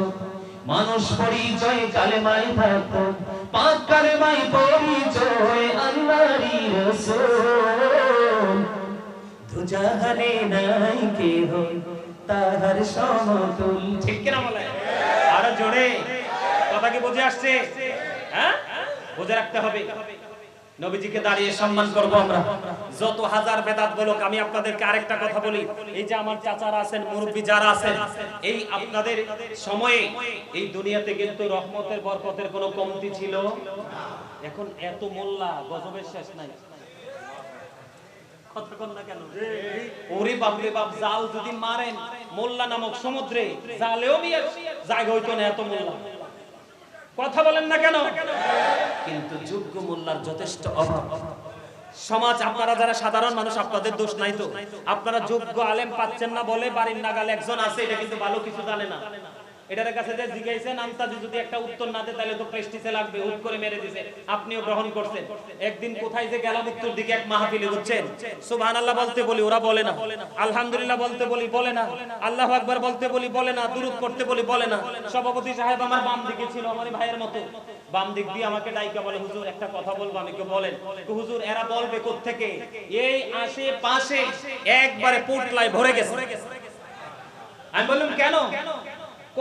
মানুষ পরিচয় কালেমায় থাকতো, পাক কালেমায় পরিচয় আল্লাহরই রাসূল, দুজাহানে নাই কেহ তাহার সমতুল। ঠিক কিনা বলে? আরো জোরে কথা কি বুঝে আসছে? হ্যাঁ, বুঝে রাখতে হবে। নবীজিকে দাঁড়িয়ে সম্মান করব আমরা, যত হাজার বেদাত বলুক। আমি আপনাদেরকে আরেকটা কথা বলি, এই যে আমার চাচারা আছেন, মুরব্বি যারা আছেন, এই আপনাদের সময়ে এই দুনিয়াতে কিন্তু রহমতের বরকতের কোনো কমতি ছিল? এখন এত মোল্লা, গজবের শেষ নাই। ওরে বাপ রে বাপ, জাল যদি মারেন মোল্লা নামক সমুদ্রে, জালেও জায়গা হইতো না এত মোল্লা। কথা বলেন না কেন? কিন্তু যোগ্য মোল্লার যথেষ্ট অভাব। সমাজ, আপনারা যারা সাধারণ মানুষ আপনাদের দোষ নাই তো, আপনারা যোগ্য আলেম পাচ্ছেন না বলে বাড়ির নাগালে একজন আছে, এটা কিন্তু ভালো কিছু জানে না। এটার কাছে যে জিজ্ঞাসেন আনতাজি যদি একটা উত্তর না দেয় তাহলে তো প্রেস্টিজে লাগবে, হুট করে মেরে দিছে, আপনিও গ্রহণ করছেন। একদিন কোথায় যে গেলাম উত্তর দিকে এক মাহফিলে, বুঝছেন, সুবহানাল্লাহ বলতে বলি ওরা বলে না, আলহামদুলিল্লাহ বলতে বলি বলে না, আল্লাহু আকবার বলতে বলি বলে না, দুরূদ পড়তে বলি বলে না। সভাপতি সাহেব আমার বাম দিকে ছিল, আমার ভাইয়ের মতো, বাম দিক দিয়ে আমাকে ডাইকা বলে, হুজুর একটা কথা বলবো। আমি কে বলেন? হুজুর এরা বলবে কোত্থেকে, এই আশেপাশে একবারে পোটলায় ভরে গেছে। আমি বললাম কেন?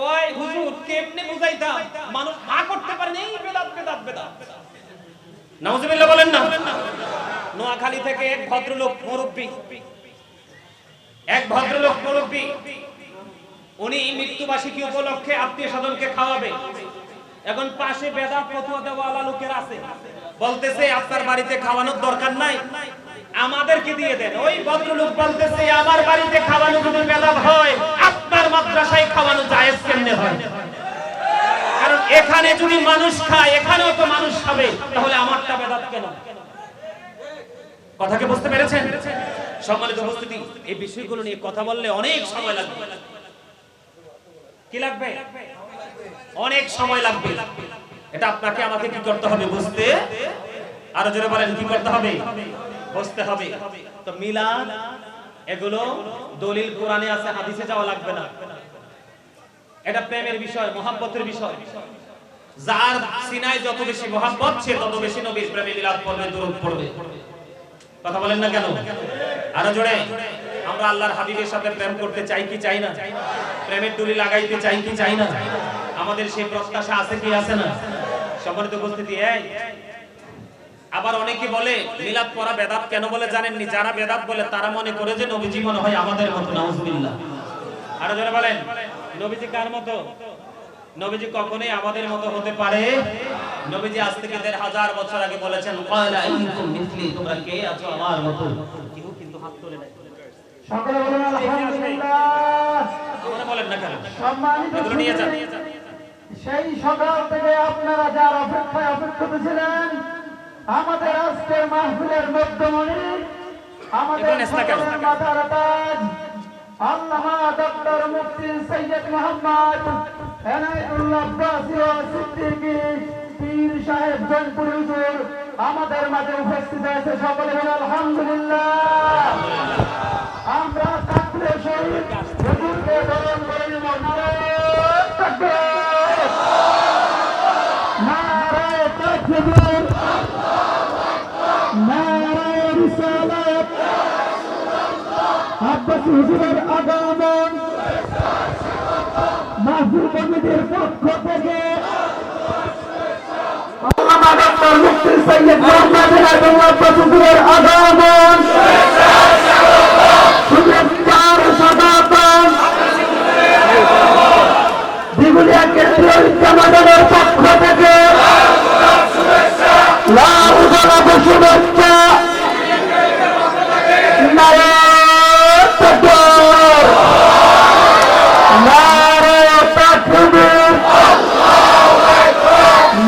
কয় হুজুর কেমনে বুঝাইতাম, মানুষ হা করতে পারে না, এই বেদাত বেদাত বেদাত। নাউজুবিল্লাহ বলেন না। নোয়াখালী থেকে এক ভদ্রলোক মুরব্বি, উনি মৃত্যুবার্ষিকী উপলক্ষে আত্মীয় স্বজনকে খাওয়াবে। এখন পাশে বেদাত ফতোয়া দেওয়ালা লোকের আছে, বলতেছে আপনার বাড়িতে খাওয়ানোর দরকার নাই, আমাদেরকে দিয়ে দেন। ওই ভদ্রলোক বলতেছে আমার বাড়িতে খাওয়ানো যদি বেদাত হয়, আপনার মাদ্রাসায় খাওয়ানো জায়েজ কেমনে হয়? কারণ এখানে যদি মানুষ খায়, এখানেও তো মানুষ খাবে, তাহলে আমারটা বেদাত কেন? কথাকে বুঝতে পেরেছেন? সম্মানিত উপস্থিতি, এই বিষয়গুলো নিয়ে কথা বললে অনেক সময় লাগবে। কি লাগবে? অনেক সময় লাগবে। এটা আপনাকে আমাকে কি করতে হবে? বুঝতে। আরো জোরে বলেন, কি করতে হবে? বুঝতে হবে। তো মিলাদ এগুলো দলিল কোরআনে আছে, হাদিসে যাওয়া লাগবে না। এটা প্রেমের বিষয়, মহব্বতের বিষয়। যার সিনায় যত বেশি মহব্বত, সে তত বেশি নবীর প্রেমে মিলাদ পড়বে, দুরূদ পড়বে। কথা বলেন না কেন? আরো জোরে। আমরা আল্লাহর হাবিবের সাথে প্রেম করতে চাই কি চাই না? প্রেমের ডুলি লাগাইতে চাই কি চাই না? আমাদের সেই প্রত্যাশা আছে কি আছে না? সম্মানিত উপস্থিতি, আবার অনেকে বলে মিলাদ পড়া বেদাত কেন বলে জানেননি? যারা বেদাত বলে তারা মনে করে যে নবীজি মনে হয় আমাদের মতো। নাউজুবিল্লাহ। আরো জোরে বলেন, নবীজি কার মতো? নবীজি কখনোই আমাদের মতো হতে পারে? নবীজি আজ থেকে ১৫০০ বছর আগে বলেছেন, ক্বালা ইনকুম মিসলি, তোমরা কে আছো আমার মতো? কেউ কিন্তু হাত তোলে নাই। সকলে বলুন আলহামদুলিল্লাহ। আপনারা বলেন না কেন? সম্মানিত এগুলো নিয়ে যান। সেই সকাল থেকে আপনারা যারা অপেক্ষায় অপেক্ষিত ছিলেন, আমাদের আজকের মাহফিলের মধ্যমণি, আমাদের সকলের মাথার তাজ, আল্লামা ডক্টর মুফতি সৈয়দ মোহাম্মদ এনায়েতুল্লাহ আব্বাসী ও সিদ্দিকী পীর সাহেব জয়পুরি হুজুর আমাদের মাঝে উপস্থিত হয়েছে। সকলে বলে আলহামদুলিল্লাহ। আমরা তাকবীরের সহিত হুজুরকে বরণ করে নিব। নারায়ে তাকবীর, নারায়ে তাকবীর, নারায়ে রিসালাত। আব্বাসী হুজুরের আগমন মাহফিল কমিটির পক্ষ থেকে আল্লামা ডক্টর মুফতি সৈয়দ মোহাম্মদ এনায়েতুল্লাহ আব্বাসী হুজুরের আগমন শুভেচ্ছার স্বাগতম। দিগুলিয়া কেন্দ্রীয় বিদ্যামন্ডলের পক্ষ থেকে লাল গোলাপ শুভেচ্ছা। নারায়ে তাকবীর, নারায়ে তাকবীর,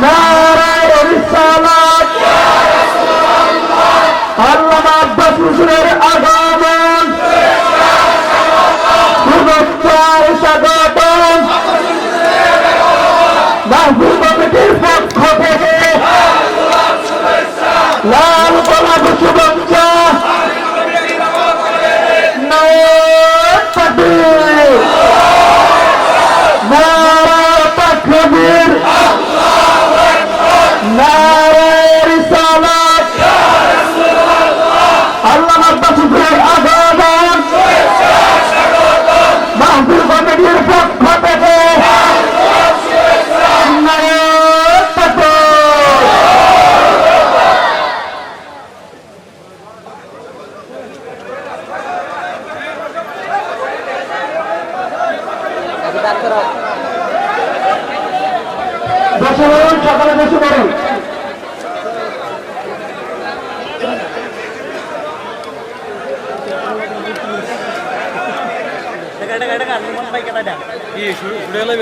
নারায়ে রিসালাত। আল্লামা আব্বাসী হুজুরের আগমন শুভেচ্ছার স্বাগতম। মাহফিল কমিটির পক্ষ থেকে লাল গোলাপ শুভেচ্ছা। নারায়ে তাকবীর, নারায়ে তাকবীর, নারায়ে রিসালাত। আল্লামা আব্বাসী হুজুরের আগমন মাহফিল কমিটির পক্ষ থেকে নারায়ে তাকবীর। বসে বলুন, সকালে বসে পড়ুন। টাকা টাকা টাকা মন পাই কেটা কি শুরু শুরু হলো